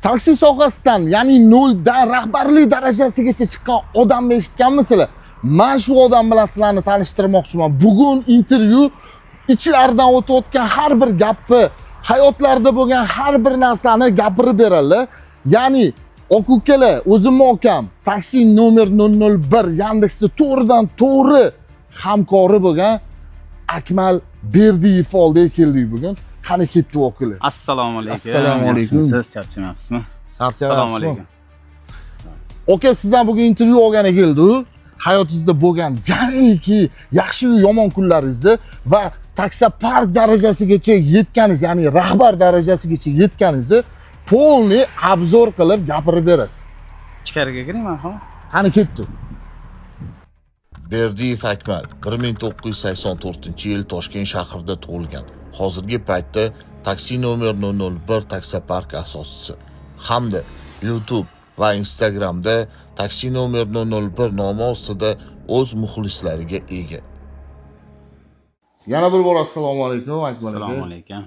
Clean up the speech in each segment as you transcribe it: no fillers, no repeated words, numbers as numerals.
taksi sohasidan, ya'ni noldan rahbarlik darajasigacha chiqqan odamni eshitganmisizlar? Men shu odam bilan sizlarni tanishtirmoqchiman. Bugun intervyu ichlaridan o'tayotgan har bir gapni, hayotlarida bo'lgan har bir narsani gapirib beradilar. Ya'ni aka-ukalar, o'zimning akam, taksi nomer 001 Yandexda to'g'ridan to'g'ri hamkori bo'lgan Akmal Berdiyev oldiga keldik bugun. Qani ketdi o'qili. Assalomu alaykum. Assalomu alaykum. Siz charchamayapsizmi? Assalomu alaykum. Aka, sizdan bugun intervyu olgani keldi. Hayotingizda bo'lgan jamiki yaxshi yu yomon kunlaringizni va taksopark darajasigacha yetganingiz, ya'ni rahbar darajasigacha yetganingizni polniy obzor qilib gapirib berasiz. Ichkariga kiring, marhamat. Qani ketdi. Berdiyev Akmal 1984-yil Toshkent shahrida tug'ilgan. Hozirgi paytda taksi nomer 001 taksopark asoschisi hamda YouTube va Instagramda taksi nomer 001 nomi ostida o'z muxlislariga ega. Yana bir bor assalomu alaykum Akmal aka. Assalomu alaykum.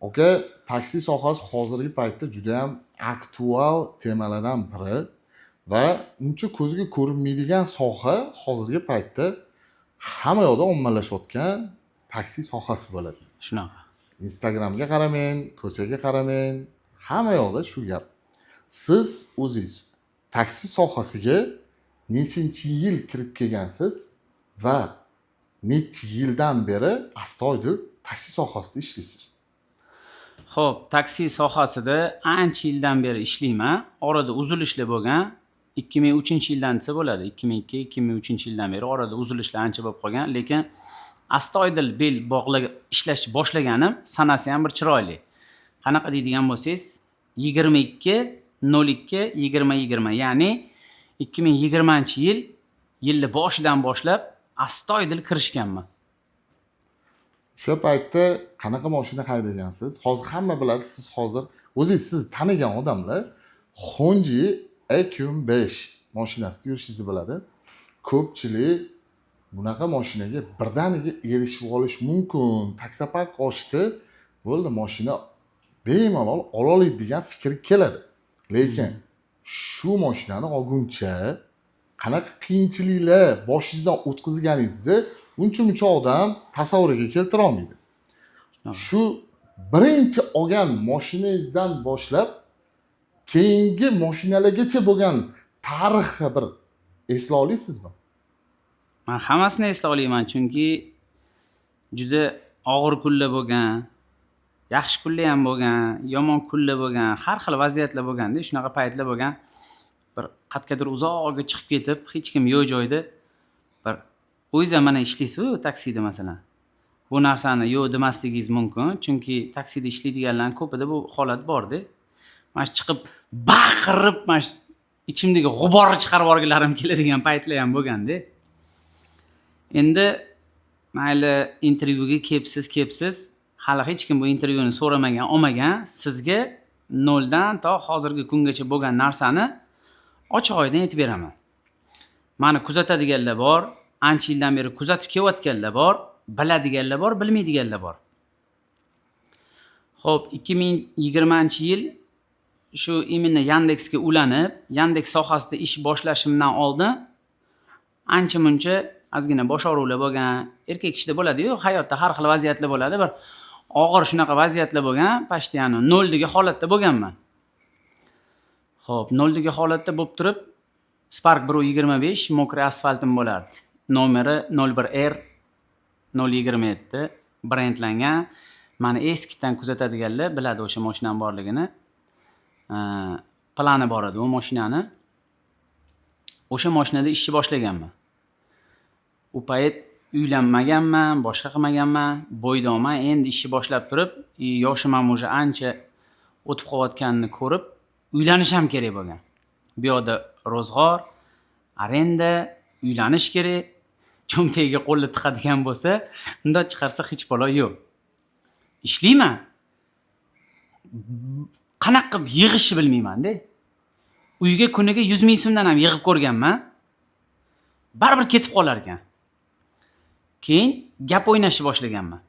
Aka, taksi sohasi hozirgi paytda juda ham aktual temalardan biri va uncha ko'zga ko'rinmaydigan soha hozirgi paytda hamma yoqda ommalashayotgan taksi sohasi bo'ladi. Shunaqa. Instagramga qaramang, ko'chaga qaramang, hamma yoqda shu gap. Siz o'zingiz taksi sohasiga nechinchi yil kirib kelgansiz va necha yildan beri astoydil taksi sohasida ishlaysiz? Xo'p, taksi sohasida ancha yildan beri ishlayman. Orada uzilishlar bo'lgan. 2003-yildan desa bo'ladi. 2002-2003-yildan beri orada uzilishlar ancha bo'lib qolgan, lekin astoydil bel bog'lab ishlash boshlaganim sanasi ham bir chiroyli. Qanaqa deydigan bo'lsangiz, 22-02-2020, ya'ni 2020-yil yilni boshidan boshlab astoydil kirishganman. O'sha paytda qanaqa mashina haydagansiz? Hozir hamma biladi, siz hozir o'zingiz siz tanigan odamlar Honda EQ5 mashinasida yurishingizni biladi. Ko'pchilik bunaqa mashinaga birdaniga erishib olish mumkin. Taksopark ochdi, bo'ldi, mashina bemalol ola oladi degan fikr keladi. Lekin shu mashinani olguncha qanaqa qiyinchiliklar boshingizdan o'tkazganingizni uncha odam tasavvuriga keltira olmaydi. Shu birinchi olgan mashinangizdan boshlab keyingi mashinalargacha bo'lgan tarixni bir esla olaysizmi? Men hammasini esla olaman, chunki juda og'ir kunlar bo'lgan, yaxshi kunlar ham bo'lgan, yomon kunlar bo'lgan, har xil vaziyatlar bo'lganda, shunaqa paytlar bo'lgan. Bir qatqadir uzoqga chiqib ketib, hech kim yo'q joyda bir o'zingiz ham mana ishlaysiz-ku taksida masalan. Bu narsani yo'q demasligingiz mumkin, chunki taksida ishlaydiganlarning ko'pida bu holat bor-da. Mana chiqib baqirib, mana ichimdagi g'uborni chiqarib yuborganlarim keladigan paytlar ham bo'lganda. Endi mayli intervyuga kelibsiz, hali hech kim bu intervyuni so'ramagan, olmagan, sizga noldan to hozirgi kungacha bo'lgan narsani ochiq oydin aytib beraman. Mani kuzatadiganlar bor, ancha yildan beri kuzatib kelayotganlar bor, biladiganlar bor, bilmaydiganlar bor. Xo'p, 2020-yil shu imенно Yandexga ulanib, Yandex sohasida ish boshlashimdan oldin ancha-muncha ozgina bosh og'ruvlar bo'lgan, erkak kishida bo'ladi-yu, hayotda har xil vaziyatlar bo'ladi. Bir og'ir shunaqa vaziyatlar bo'lgan, pashtiyani noldagi holatda bo'lganman. Xo'p, noldagi holatda bo'lib turib, Spark 125 mokriy asfaltim bo'lardi. Nomeri 01R 027 brendlangan. Mani eskidan kuzatadiganlar biladi o'sha mashinaning borligini. Plani bor edi u mashinani. O'sha mashinada ishni boshlaganman. U payt uylanmaganman, boshqa qilmaganman, bo'ydoqman. Endi ishni boshlab turib, yoshim ham o'sha ancha o'tib qolayotganini ko'rib, uylanish ham kerak bo'lgan. Bu yoqda ro'zg'or, arenda, uylanish kerak. Cho'ntagiga qo'lni tiqadigan bo'lsa, unda chiqarsa hech balo yo'q. Ishlayman. Qanaqa qilib yig'ishni bilmayman-da. Uyga kuniga 100 ming so'mdan ham yig'ib ko'rganman. Baribir ketib qolar ekan. Keyin gap o'ynashni boshlaganman.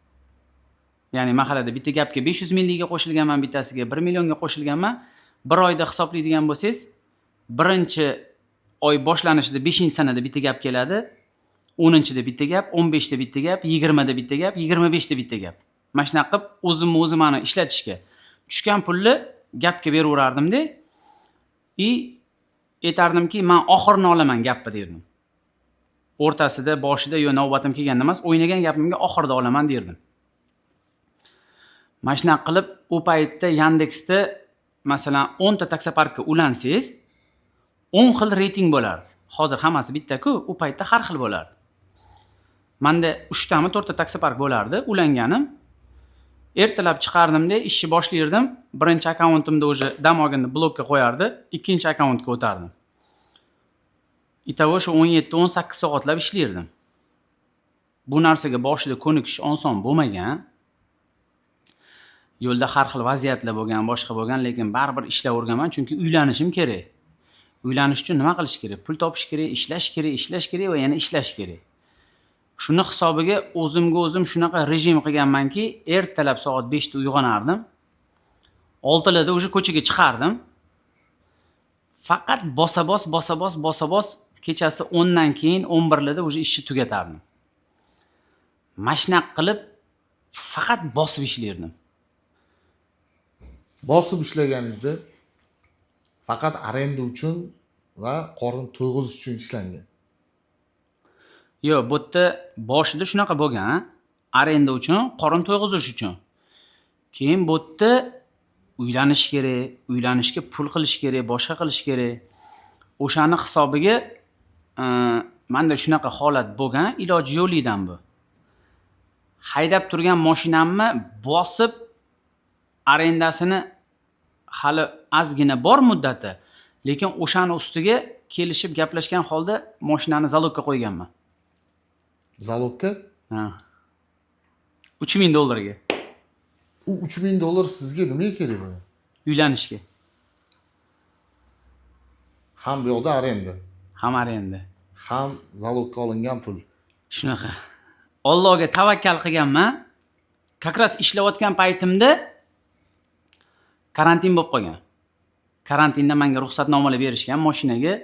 Ya'ni mahallada bitta gapga 500 minglikka qo'shilganman, bittasiga 1 millionga qo'shilganman. Bir oyda hisoblaydigan bo'lsangiz, birinchi oy boshlanishida 5-sanada bitta gap keladi, 10-da bitta gap, 15da bitta gap, 20da bitta gap, 25da bitta gap. Mana shunaqa qilib o'zimni ishlatishga tushgan pulni gapga beraverardim-da, aytardimki, men oxirini olaman gapni derdim. O'rtasida, boshida yo navbatim kelganda emas, o'ynagan gapimga oxirida olaman derdim. Mana shunaqa qilib, u paytda Yandexda masalan 10 ta taksoparkka ulansangiz, 10 xil reyting bo'lardi. Hozir hammasi bitta-ku, u paytda har xil bo'lardi. Menda 3 tami 4 ta taksopark bo'lardi, ulanganim. Ertalab chiqardimda, ishni boshlardim. Birinchi akkauntimda o'sha dam olganda blokka qo'yardi, ikkinchi akkauntga o'tardim. Itago shu 17-18 soatlab ishlardim. Bu narsaga boshida ko'nikish oson bo'lmagan. Yo'lda har xil vaziyatlar bo'lgan, boshqa bo'lgan, lekin baribir ishlayverganman, chunki uylanishim kerak. Uylanish uchun nima qilish kerak? Pul topish kerak, ishlash kerak va yana ishlash kerak. Shuni hisobiga o'zimga o'zim shunaqa rejim qilganmanki, ertalab soat 5 da uyg'onardim. 6 larda o'sha ko'chaga chiqardim. Faqat bosa-bos kechasi 10 dan keyin 11 larda o'sha ishni tugatardim. Mashina qilib faqat bosib ishlardim. Bosib ishlaganingizda faqat arenda uchun va qorin to'yg'izish uchun ishlangan. Yo'q, bu yerda boshida shunaqa bo'lgan, arenda uchun, qorin to'yg'izish uchun. Keyin bu yerda uylanish kerak, uylanishga pul qilish kerak, boshqa qilish kerak. O'shani hisobiga menda shunaqa holat bo'lgan, iloji yo'lidan bu. Haydab turgan mashinamni bosib arendasini hali ozgina bor muddati, lekin o'shani ustiga kelishib gaplashgan holda mashinani zalogga qo'yganman. Zalogga? Ha. $3000 ga. U $3000 sizga nimaga kerak bo'ladi? Uylanishga. Ham bu yoqda arenda, Ham arenda. ham zalogga olingan pul. Shunaqa. Allohga tavakkal qilganman. Kakras ishlayotgan paytimda karantin bo'lib qolgan. Karantinda menga ruxsatnomalar berishgan mashinaga.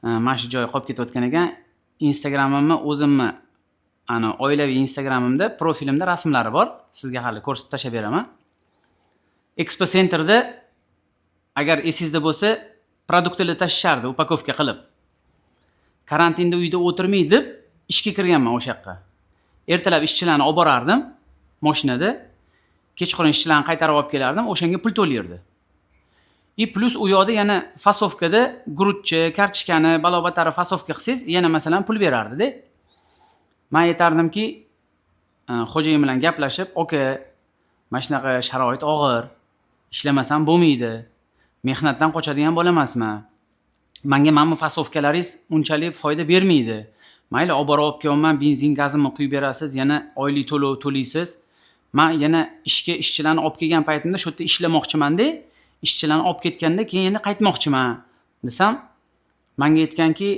Mana shu joy qolib ketayotgan ekan. Instagramimni o'zimni oilaviy Instagramimda profilimda rasmlari bor. Sizga hali ko'rsatib tashab beraman. Expo Centerda agar esingizda bo'lsa, produktlarni tashishardi upakovka qilib. Karantinda uyda o'tirmay deb ishga kirganman o'sha yoqqa. Ertalab ishchilarni olib borardim mashinada. Kechqurun ishchilarni qaytarib olib kelardim, o'shanga pul to'lardi. Plus u yoqda yana fasovkada gurutchi, kartochkani, balobatari fasovka qilsangiz, yana masalan pul berardi-da. Men aytardimki, xo'jayin bilan gaplashib, "Oka, mana shunaqa sharoit og'ir, ishlamasam bo'lmaydi. Mehnatdan qochadigan bo'la emasman. Menga mana bu fasovkalaringiz unchalik foyda bermaydi. Mayli, olib borib kelyapman, benzin, gazimni quyib berasiz, yana oylik to'lov to'laysiz. Men yana ishchilarni olib kelgan paytimda shu yerda ishlamoqchiman-da. Ishchilarni olib ketganda keyin yana qaytmoqchiman desam, menga aytganki,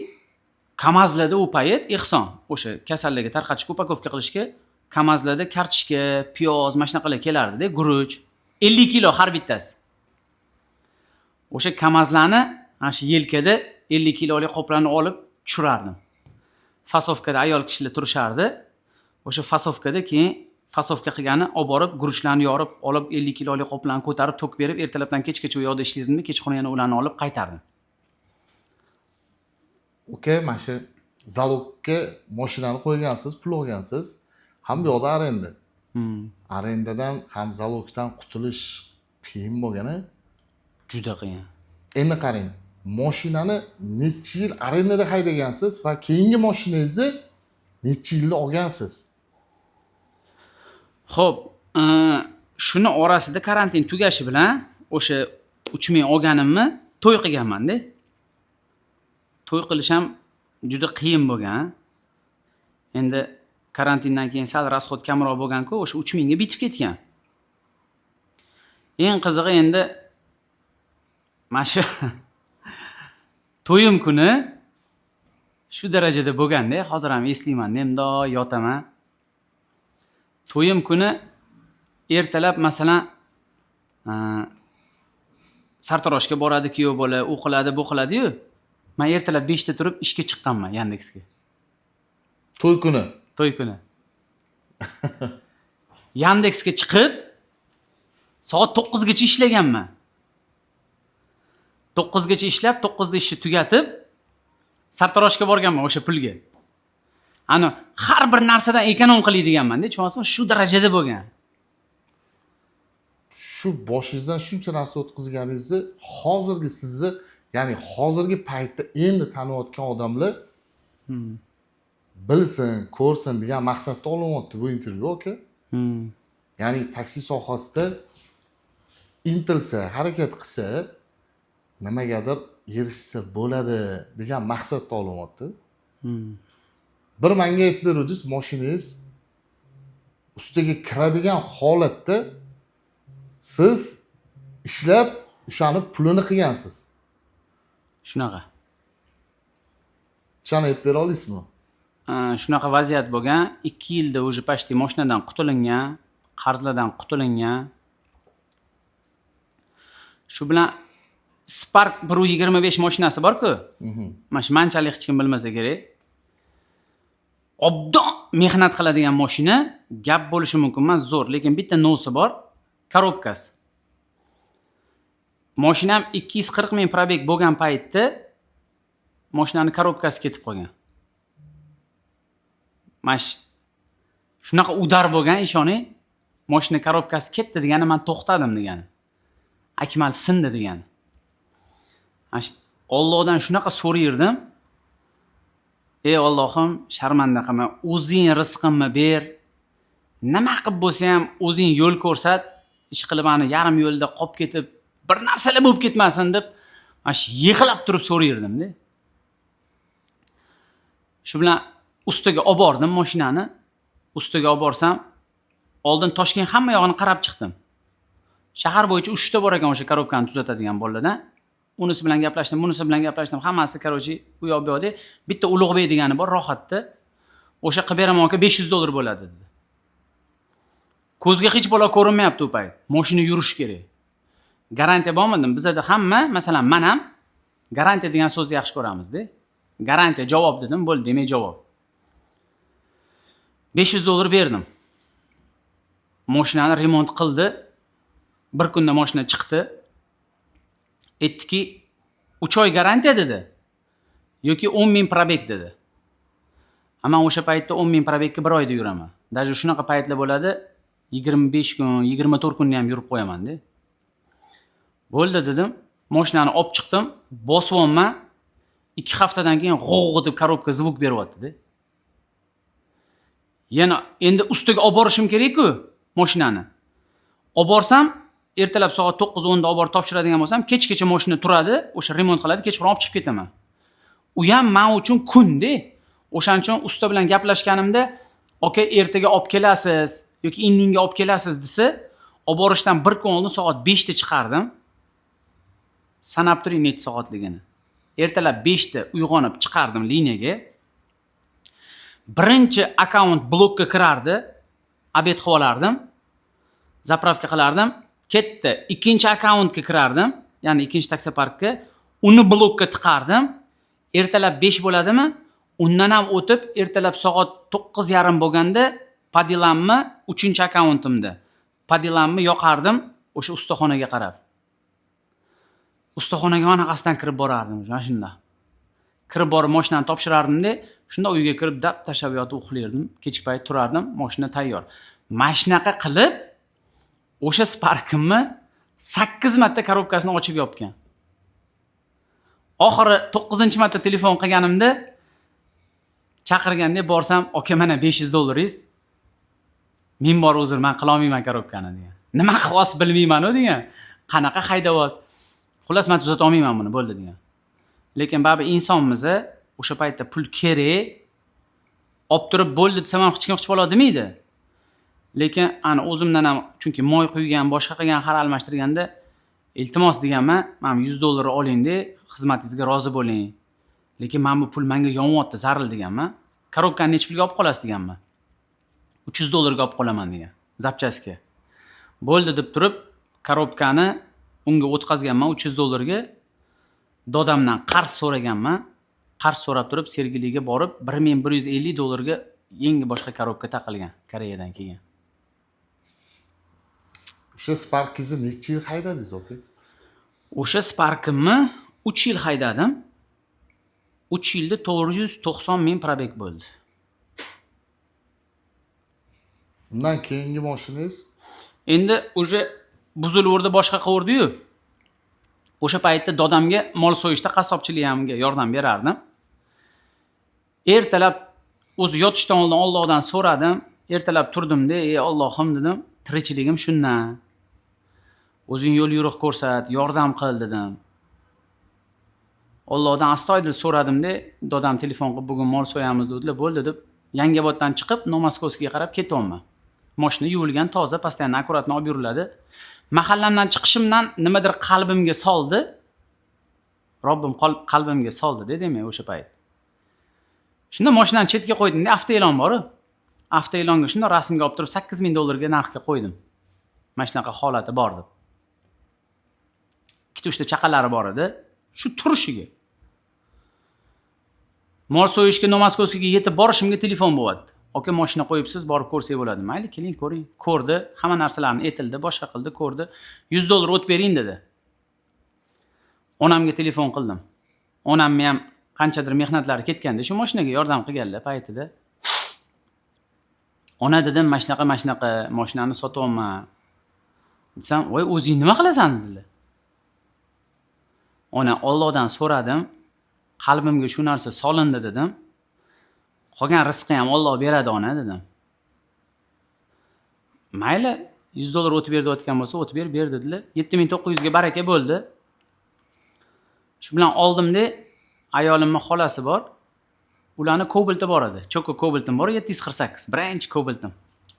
Kamazlarda u payt Ehson o'sha kasallarga tarqatishga upakovka qilishga Kamazlarda kartochka, piyoz, mana shunaqalar kelardi-da, guruch, 50 kilo har bittasi. O'sha Kamazlarni ana shu yelkada 50 kilolik qoplarni olib tushirardim. Fasovkada ayol kishilar turishardi. O'sha fasovkada keyin fasovka qilgani olib borib, guruchlarni yorib, olib 50 kilolik qoplarni ko'tarib, to'kib berib, ertalabdan kechgacha u yoqda ishlardim, kechqurun yana ularni olib qaytardim. Okey, mana shu zalogga mashinani qo'ygansiz, pul olgansiz, ham bu yoqda arenda. Arendadan ham zalogdan qutulish qiyin bo'lgan-a? Juda qiyin. Endi qarang, mashinani necha yil arendada haydagansiz va keyingi mashinangizni necha yilda olgansiz? Xo'p, shuni orasida karantin tugashi bilan o'sha 3000 olganimni to'y qilganman-da. To'y qilish ham juda qiyin bo'lgan. Endi karantindan keyin sal rasxod kamroq bo'lgan-ku, o'sha 3000 ga bitib ketgan. Eng qizig'i endi mana shu to'yim kuni shu darajada bo'lganda, hozir ham eslayman, nemdo yotaman. To'yim kuni ertalab masalan sartaroshga boradi kuyov bola, u qiladi, bu qiladi-yu. Men ertalab 5 da turib ishga chiqqanman Yandexga. To'y kuni. To'y kuni. Yandexga chiqib soat 9 gacha ishlaganman. 9 gacha ishlab, 9 da ishni tugatib, sartaroshga borganman o'sha pulga. Ana har bir narsadan ekonom qiladiganman-da, tushunasizmi? Shu darajada bo'lgan. Shu boshingizdan shuncha narsa o'tkazganingizni hozirgi sizni, ya'ni hozirgi paytda endi taniyotgan odamlar bilsin, ko'rsin degan maqsadda olinyapti bu intervyu, aka. Ya'ni taksi sohasida intilsa, harakat qilsa, nimagadir erishsa bo'ladi degan maqsadda olinyapti. Bir menga aytib berdingiz, mashinangiz ustiga kiradigan holatda siz ishlab o'shani pulini qilgansiz. Shunaqa. Tushunib aytib bera olasizmi? Shunaqa vaziyat bo'lgan. 2 yilda o'zi почти mashinadan qutulingan, qarzlardan qutulingan. Shu bilan Spark 125 mashinasi bor-ku. Mana shu manchalik hech kim bilmasa kerak. Obdon mehnat qiladigan mashina, gap bo'lishi mumkin emas, zo'r, lekin bitta nosi bor, korobkasi. Mashinam 240 ming probeg bo'lgan paytda mashinaning korobkasi ketib qolgan. Mash shunaqa udar bo'lgan, ishoning. Mashina korobkasi ketdi degani men to'xtadim degani. Akmal sindi degani. Allohdan shunaqa so'rayirdim. Ey Allohim, sharmanda qilma, o'zing rizqimni ber. Nima qilib bo'lsa ham o'zing yo'l ko'rsat, ish qilib ani yarim yo'lda qolib ketib, bir narsalar bo'lib ketmasin deb, mana shu yig'lab turib so'rayirdim-da. Shu bilan ustiga olib bordim mashinani. Ustiga olib borsam, oldin Toshkent hamma yog'ini qarab chiqdim. Shahar bo'yicha 3 ta bor ekan o'sha korobkani tuzatadigan bolalardan. Unisi bilan gaplashdim, bunisi bilan gaplashdim, hammasi qarochi u yoq bu yoqda. Bitta Ulug'bek degani bor, rohatda. O'sha qilib beraman aka, $500 bo'ladi dedi. Ko'zga hech bola ko'rinmayapti u payt. Mashina yurish kerak. Garantiya bormadim. Bizda hamma, masalan, men ham garantiya degan so'zni yaxshi ko'ramiz-da. Garantiya javob dedim, bo'ldi, demak javob. $500 berdim. Mashinani remont qildi. Bir kunda mashina chiqdi. Aytdiki, 3 oy garantiya dedi. Yoki 10 ming probeg dedi. Ama o'sha paytda 10 ming probegga 1 oyda yuraman. Даже shunaqa paytlar bo'ladi, 25 kun, 24 kunni ham yurib qo'yaman-da. Bo'ldi dedim, mashinani olib chiqdim, bosibman. 2 haftadan keyin g'o'g'o deb korobka zvuk beryapti-da. Yana endi ustiga olib borishim kerak-ku mashinani. Olib borsam, ertalab soat 9:10 da olib borib topshiradigan bo'lsam, kechgacha mashina turadi, o'sha remont qiladi, kechqurun olib chiqib ketaman. U ham men uchun kun-da. O'shaning uchun usta bilan gaplashganimda, "Aka, ertaga olib kelasiz yoki indinga olib kelasiz" desa, olib borishdan 1 kun oldin soat 5 da chiqardim. Sanab turing necha soatligini. Ertalab 5 da uyg'onib chiqardim liniyaga. Birinchi akkaunt blokka kirardi, obed qilib olardim. Zapravka qilardim. Ketdi. Ikkinchi akkauntga kirardim, ya'ni ikkinchi taksi parkka. Uni blokka tiqardim. Ertalab 5 bo'ladimi? Undan ham o'tib, ertalab soat 9:30 bo'lganda padilamni 3-akkauntimda. Padilamni yoqardim o'sha ustaxonaga qarab. Ustaxonaga anaqasidan kirib borardim, mana shunda. Kirib borib mashinani topshirardim-da, shunda uyga kirib dab tashlab yotib uxlardim. Kechki payt turardim, mashina tayyor. Mana shunaqa qilib o'sha Sparkimni 8 marta korobkasini ochib yopgan. Oxiri 9-marta telefon qilganimda chaqirganda borsam, "Aka, mana $500. Men bor uzr, men qila olmayman korobkani" degan. "Nima qilyapsiz bilmayman-ku" degan. "Qanaqa haydayapsiz?" Xullas, "Men tuzata olmayman buni, bo'ldi" degan. Lekin baribir insonmiz, o'sha paytda pul kerak. Olib turib bo'ldi desam ham hech kim hech bola demaydi. Lekin ana o'zimdan ham, chunki moy quygan, boshqa qilgan, har almashtirganda iltimos deganman, "Men $100 oling-da, xizmatingizga rozi bo'ling. Lekin men bu pul menga yonyapti, zaril" deganman. "Korobkani necha pulga olib qolasiz" deganman. $300 ga olib qolaman degan. Zapchaska. Bo'ldi deb turib, korobkani unga o'tkazganman $300 dodamdan qarz so'raganman. Qarz so'rab turib Sergeliga borib $1150 yangi boshqa korobka taqilgan Koreyadan kelgan. O'sha Sparkingizni necha yil haydadingiz, aka? O'sha Sparkimni 3 yil haydadim. 3 yilda 490 ming probeg bo'ldi. Undan keyingi mashinangiz? Endi o'sha buzilaverdi, boshqa qildi-yu. O'sha paytda dodamga mol so'yishda qassobchiligimga yordam berardim. Ertalab o'zi yotishdan oldin Allohdan so'radim. Ertalab turdim-da, "Ey Allohim" dedim, "Tirikchiligim shundan. O'zing yo'l yo'riq ko'rsat, yordam qil" dedim. Allohdan astoydil so'radim-da, dodam telefon qilib "Bugun mol so'yamiz" dedilar. "Bo'ldi" deb Yangioboddan chiqib Nomaskovskiga qarab ketyapman. Mashina yuvilgan, toza, постоянно akkuratni olib yuriladi. Mahallamdan chiqishimdan nimadir qalbimga soldi. Robbim qalbimga soldi dedim men o'sha payt. Shunda mashinani chetga qo'ydim-da, avtoelon bor-ku. Avtoelonga shunda rasmga olib turib $8000 narxga qo'ydim. Mana shunaqa holati bor deb. 2-3 ta chaqalari bor edi. Shu turishiga. Mol so'yishga Nomaskovskiga yetib borishimga telefon bo'lyapti. "Aka, mashina qo'yibsiz, borib ko'rsak bo'ladi." Mayli, keling ko'ring. Ko'rdi, hamma narsalarni etildi, boshqa qildi, ko'rdi. $100 o't bering dedi. Onamga telefon qildim. Onamni ham qanchadir mehnatlari ketganda shu mashinaga yordam qilganlar paytida. "Ona" dedim, "mana shunaqa mashinani sotyapman." Desam, "Voy, o'zing nima qilasan?" dedilar. Ona, Allohdan so'radim. Qalbimga shu narsa solindi dedim. Qolgan rizqni ham Alloh beradi ona dedim. Mayli, $100 o't ber deyotgan bo'lsa, o't ber dedilar. 7900 ga baraka bo'ldi. Shu bilan oldimda ayolimning xolasi bor. Ularni Cobalt'i bor edi. Cho'qi Cobalt'im bor, 748, birinchi Cobalt'im.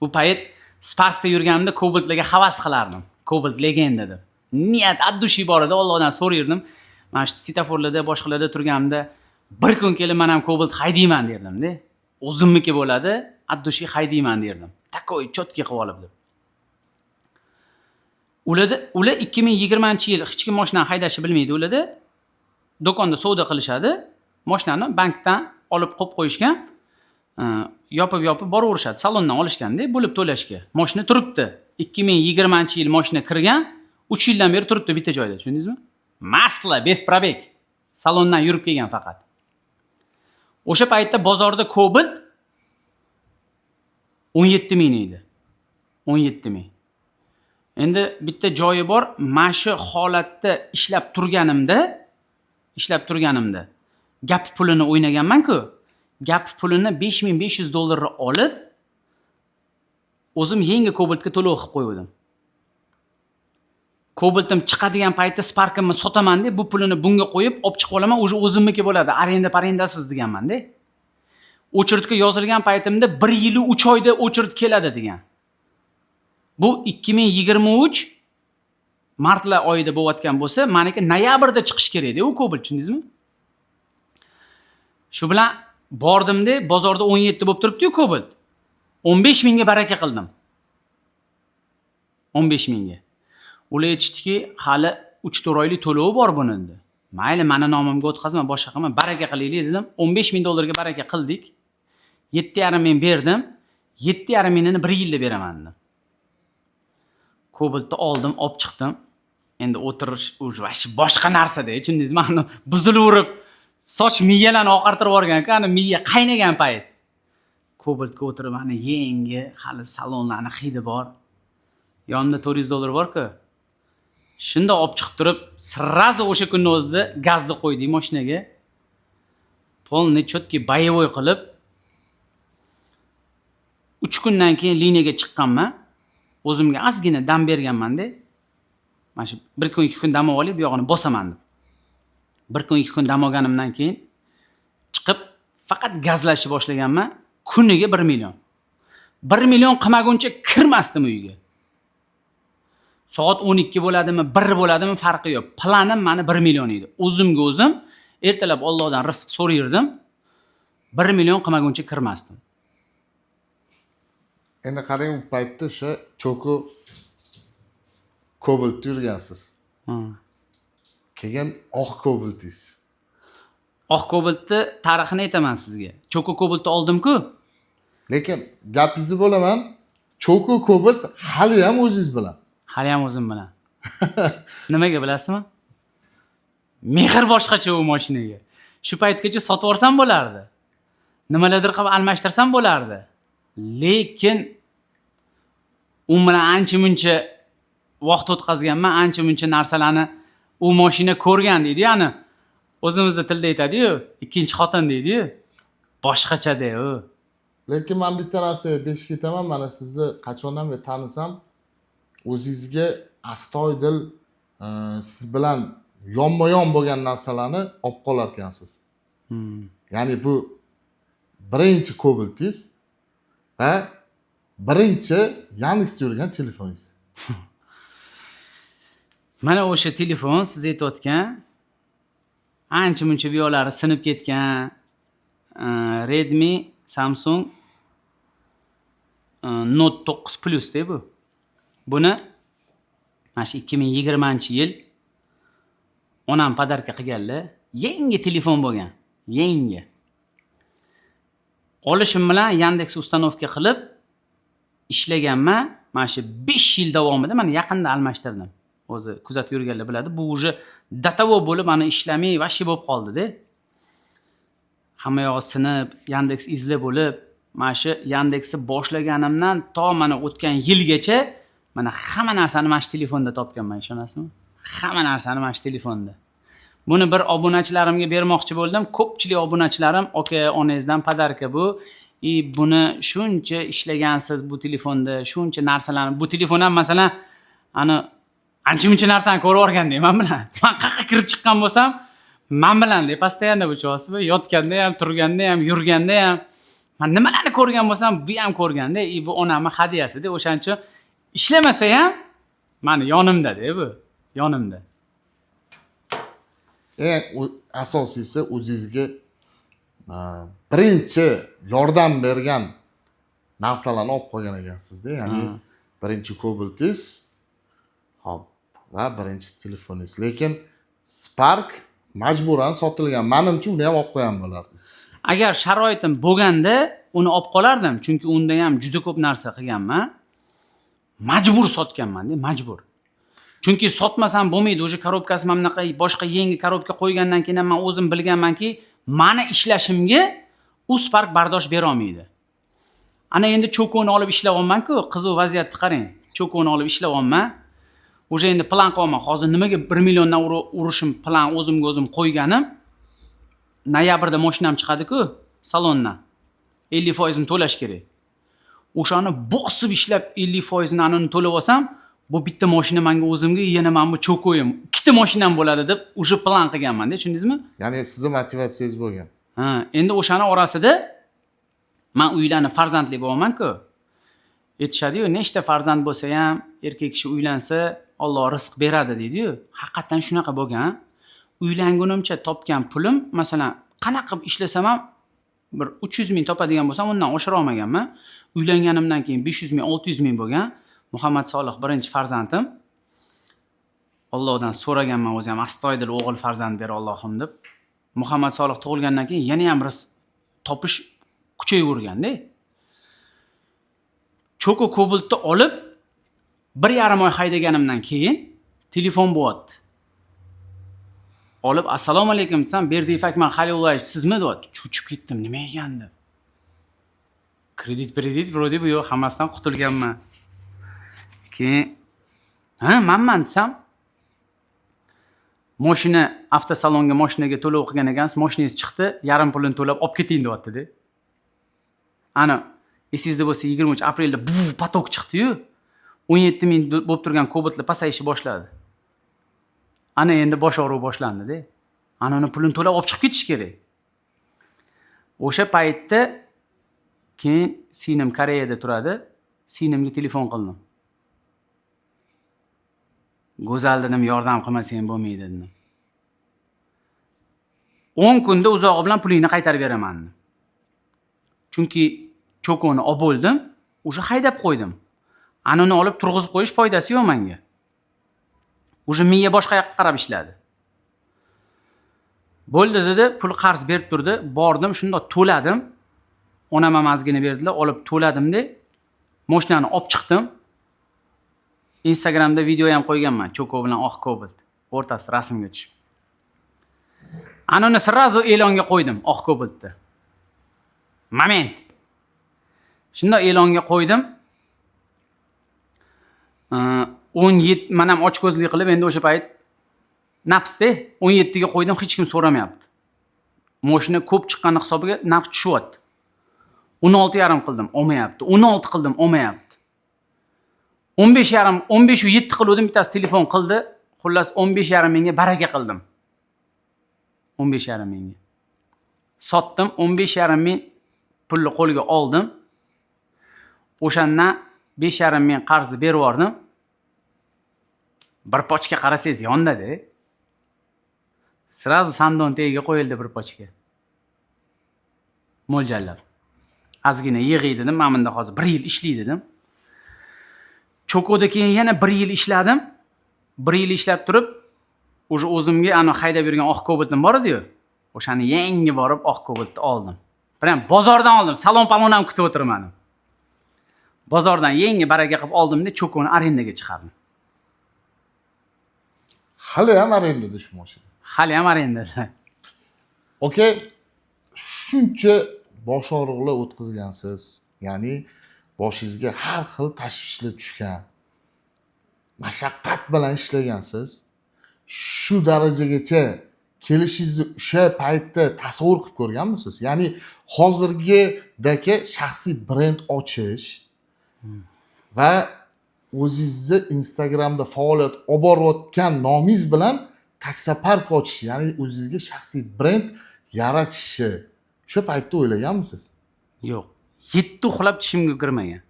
U payt Sparkda yurganimda Cobalt'larga havas qilardim. Cobalt legenda deb. Niyat addushi bor edi, Allohdan so'rayirdim. Mana shu svetoforlarda, boshqalarda turganimda bir kun kelib men ham Cobalt haydayman derdim-da. O'zimniki bo'ladi, addushi haydayman derdim. Takoy chotki qilib olib deb. Ular 2020-yil hech kim mashinani haydashni bilmaydi ularda. Do'konda savdo qilishadi. Mashinani bankdan olib qo'yib qo'yishgan. Yopib boraverishadi. Salondan olishganda bo'lib to'lashga. Mashina turibdi. 2020-yil mashina kirgan, 3 yildan beri turibdi bitta joyda, tushundingizmi? Masla, bez probeg. Salondan yurib kelgan faqat. O'sha paytda bozorda Cobalt 17 ming edi. 17 ming. Endi bitta joyi bor, mana shu holatda ishlab turganimda gap pulini o'ynaganman-ku. Gap pulini $5500 olib o'zim yangi Cobaltga to'lov qilib qo'ydim. Cobalt'im chiqadigan paytda Sparkimni sotaman deb bu pulini bunga qo'yib, olib chiqib olaman, o'sha o'zimniki bo'ladi. Arendasiz deganman-da. O'chirtga yozilgan paytimda 1 yil 3 oyda o'chirt keladi degan. Bu 2023 martlar oyida bo'layotgan bo'lsa, meniki noyabrda chiqish kerak edi u Cobalt, tushundingizmi? Shu bilan bordimda, bozorda 17 bo'lib turibdi-yu Cobalt. 15 mingga baraka qildim. 15 mingga. Ular aytishdiki, hali 3-4 oylik to'lovi bor buni dedi. Mayli, meni nomimga o'tkazma, boshqa qilma, baraka qilaylik dedim. $15,000 ga baraka qildik. 7,5 ming berdim. 7,5 mingni 1 yilda beraman dedim. Cobaltni oldim, olib chiqdim. Endi o'tirish boshqa narsa-da, tushundingizmi? Mana buzilaverib, soch miyalarni oqartirib yuborgan-ku, ana miya qaynagan payt. Cobaltga o'tirib, mana yangi, hali salonlarning hidi bor. Yonida $400 bor-ku. Shunda olib chiqib turib, sirrazi o'sha kunning o'zida gazni qo'ydik mashinaga. Polni chotki boyevoy qilib 3 kundan keyin liniyaga chiqqanman. O'zimga ozgina dam berganman-da. Mana shu 1 kun 2 kun dam olib, bu yog'ini bosaman deb. 1 kun 2 kun dam olganimdan keyin chiqib faqat gazlashni boshlaganman. Kuniga 1 million. 1 million qilmaguncha kirmasdim uyga. Soat 12 bo'ladimi, 1 bo'ladimi farqi yo'q. Planim meni 1 million edi. O'zimga o'zim ertalab Allohdan rizq so'rayirdim. 1 million qilmaguncha kirmasdim. Endi qarang, u paytda o'sha cho'ku Cobalt yurgansiz. Ha. Keyin oq Cobalt'ingiz. Oq Cobalt'ni tarixini aytaman sizga. Choco Cobalt'ni oldim-ku. Lekin gapingizni bo'laman. Choco Cobalt hali ham o'zingiz bilan. Hali ham o'zim bilan. Nimaga bilasizmi? Mehr boshqacha u mashinaga. Shu paytgacha sotib yuborsam bo'lardi. Nimalardir qilib almashtirsam bo'lardi. Lekin u bilan ancha-muncha vaqt o'tkazganman, ancha-muncha narsalarni u mashina ko'rgan deydi, ya'ni o'zimizda tilda aytadi-yu, ikkinchi xotin deydi-yu. Boshqacha-da u. Lekin men bitta narsaga beshik ketaman, mana sizni qachondan beri tanisam, o'zingizga astoydil siz bilan yonma-yon bo'lgan narsalarni olib qolar ekansiz. Ya'ni bu birinchi Cobalt'ingiz va birinchi Yandex yurgan telefoningiz. Mana o'sha telefon siz aytayotgan ancha-muncha bu yo'llari sinib ketgan Redmi Samsung Note 9 Plus de bu. Buni mana shu 2020-yil onam podarka qilganlar. Yangi telefon bo'lgan. Yangi. Olishim bilan Yandex ustanovka qilib ishlaganman. Mana shu 5 yil davomida mana yaqinda almashtirdim. O'zi kuzatib yurganlar biladi. Bu уже datavo bo'lib mana ishlamay vashi bo'lib qoldi-da. Hamma yog'i sinib, Yandex izla bo'lib, mana shu Yandexni boshlaganimdan to mana o'tgan yilgacha mana hamma narsani mana shu telefonda topganman, ishonasizmi? Hamma narsani mana shu telefonda. Buni bir obunachilarimga bermoqchi bo'ldim. Ko'pchilik obunachilarim, "Aka, onangizdan podarka bu. Buni shuncha ishlagansiz bu telefonda, shuncha narsalarni, bu telefon ham masalan, ani ancha-muncha narsani ko'rib o'rgandek men bilan. Men qayerga kirib chiqqan bo'lsam, men bilan deb постоянно bo'chasizmi? Yotganda ham, turganda ham, yurganda ham men nimalarni ko'rgan bo'lsam, bu ham ko'rganda, bu onamning hadiyasi-da. O'shaning uchun ishlamasa ham meni yonimda-da bu, yonimda. Eng asosiysi o'zingizga birinchi yordam bergan narsalarni olib qo'ygan ekansizda, ya'ni birinchi Cobalt'ingiz, hop, va birinchi telefoningiz. Lekin Spark majburan sotilgan. Menimcha uni ham olib qo'ygan bo'lardingiz. Agar sharoitim bo'lganda uni olib qolardim, chunki unda ham juda ko'p narsa qilganman. Majbur sotganman-da, majbur. Chunki sotmasam bo'lmaydi. O'sha korobkasi mana bunaqa boshqa yangi korobka qo'ygandan keyin men o'zim bilganmanki, meni ishlashimga u Spark bardosh bera olmaydi. Ana endi Choconi olib ishlayapman-ku, qiziq vaziyatni qarang. Choconi olib ishlayapman. O'sha endi plan qilaman. Hozir nimaga 1 milliondan urishim plan o'zimga o'zim qo'yganim. Noyabrda mashinam chiqadi-ku, salondan. 50% ni to'lash kerak. O'shani bosib ishlab 50% ni anini to'lab olsam, bu bitta mashina menga o'zimga, yana men bu Choco'yim, ikkita mashinam bo'ladi deb o'sha plan qilganman-da, tushundingizmi? Ya'ni sizning motivatsiyangiz bo'lgan. Ha, endi o'shani orasida men uylanib farzandli bo'laman-ku. Aytishadi-yu, nechta farzand bo'lsa ham, erkak kishi uylansa, Alloh rizq beradi deydi-yu. Haqiqatan shunaqa bo'lgan. Uylangunimcha topgan pulim, masalan, qanaqa qilib ishlasam ham bir 300 ming topadigan bo'lsam, undan oshira olmaganman. Uylanganimdan keyin 500 ming, 600 ming bo'lgan. Muhammad Solih birinchi farzandim. Allohdan so'raganman o'zi ham astoydil o'g'il farzand ber Allohim deb. Muhammad Solih tug'ilgandan keyin yana ham rizq topish kuchayaverganda. Choco Cobalt'ni olib 1,5 oy haydaganimdan keyin telefon bo'lyapti. Olib assalomu alaykum desam, Berdiyev Akmal Xalilovich sizmi deyapti. Cho'chib ketdim, nima ekan deb. Kredit vrodi bu yo'q, hammasidan qutulganman. Keyin menman desam, mashina avtosalonga mashinaga to'lov qilgan ekansiz, mashinangiz chiqdi, yarim pulini to'lab olib keting deyapti-da. Ana esingizda bo'lsa 23 aprelda patok chiqdi-yu, 17 ming bo'lib turgan Cobalt'lar pasayishni boshladi. Ana endi bosh og'riq boshlandi-da. Ana uni pulini to'lab olib chiqib ketish kerak. O'sha paytda keyin singlim Koreyada turadi, singlimga telefon qildim. Go'zal dedim, yordam qilmasang bo'lmaydi dedim. 10 kunda uzog'i bilan pulingni qaytarib beraman dedim. Chunki Choconi olib bo'ldim, o'sha haydab qo'ydim. Anani olib turg'izib qo'yish foydasi yo'q menga. Уже menga boshqa yoqqa qarab ishladi. Bo'ldi dedi, pul qarz berib turdi. Bordim, shunda to'ladim. Onam amazgini berdilar, olib to'ladim-da, mashinani olib chiqdim. Instagramda video ham qo'yganman, Cho'ko bilan oq Cobalt. O'rtasida rasmga tushib. Anani srazu e'longa qo'ydim, oq Cobaltni. Moment. Shunda e'longa qo'ydim. 17 men ham ochko'zlik qilib, endi o'sha payt nafsda 17 ga qo'ydim, hech kim so'ramayapti. Mashina ko'p chiqqani hisobiga narx tushyapti. 16,5 qildim, olmayapti. 16 qildim, olmayapti. 15,5, 15 u 7 qildim, bittasi telefon qildi. Xullas 15,5 mingga baraka qildim. 15,5 mingga. Sotdim, 15,5 ming pulni qo'lga oldim. O'shandan 5,5 ming qarzni berib yubordim. Bir pochka qarasangiz yonda-da. Srazu sandon tagiga qo'yildi bir pochka. Mo'ljallab. Ozgina yig'iy dedim, men bunda hozir 1 yil ishlaydi dedim. Cho'koda keyin yana 1 yil ishladim. 1 yil ishlab turib, o'zimga ana haydab yurgan oq Cobalt'im bor edi-yu. O'shani yangi borib oq Cobalt'ni oldim. Biram bozordan oldim, salon-palon ham kutib o'tirmadim. Bozordan yangi baraka qilib oldim-da, Cho'koni arendaga chiqardim. Hali ham arendada shu mashina. Hali ham arendada. Okay, shuncha bosh og'riqlar o'tkazgansiz. Ya'ni boshingizga har xil tashvishlar tushgan. Mashaqqat bilan ishlagansiz. Shu darajagacha kelishingizni o'sha paytda tasavvur qilib ko'rganmisiz? Ya'ni hozirgidagi shaxsiy brend ochish va o'zingizni Instagramda faoliyat olib borayotgan nomingiz bilan taksopark ochish, ya'ni o'zingizga shaxsiy brend yaratishni o'sha paytda o'ylaganmisiz? Yo'q. 7 uxlab tishimga kirmagan.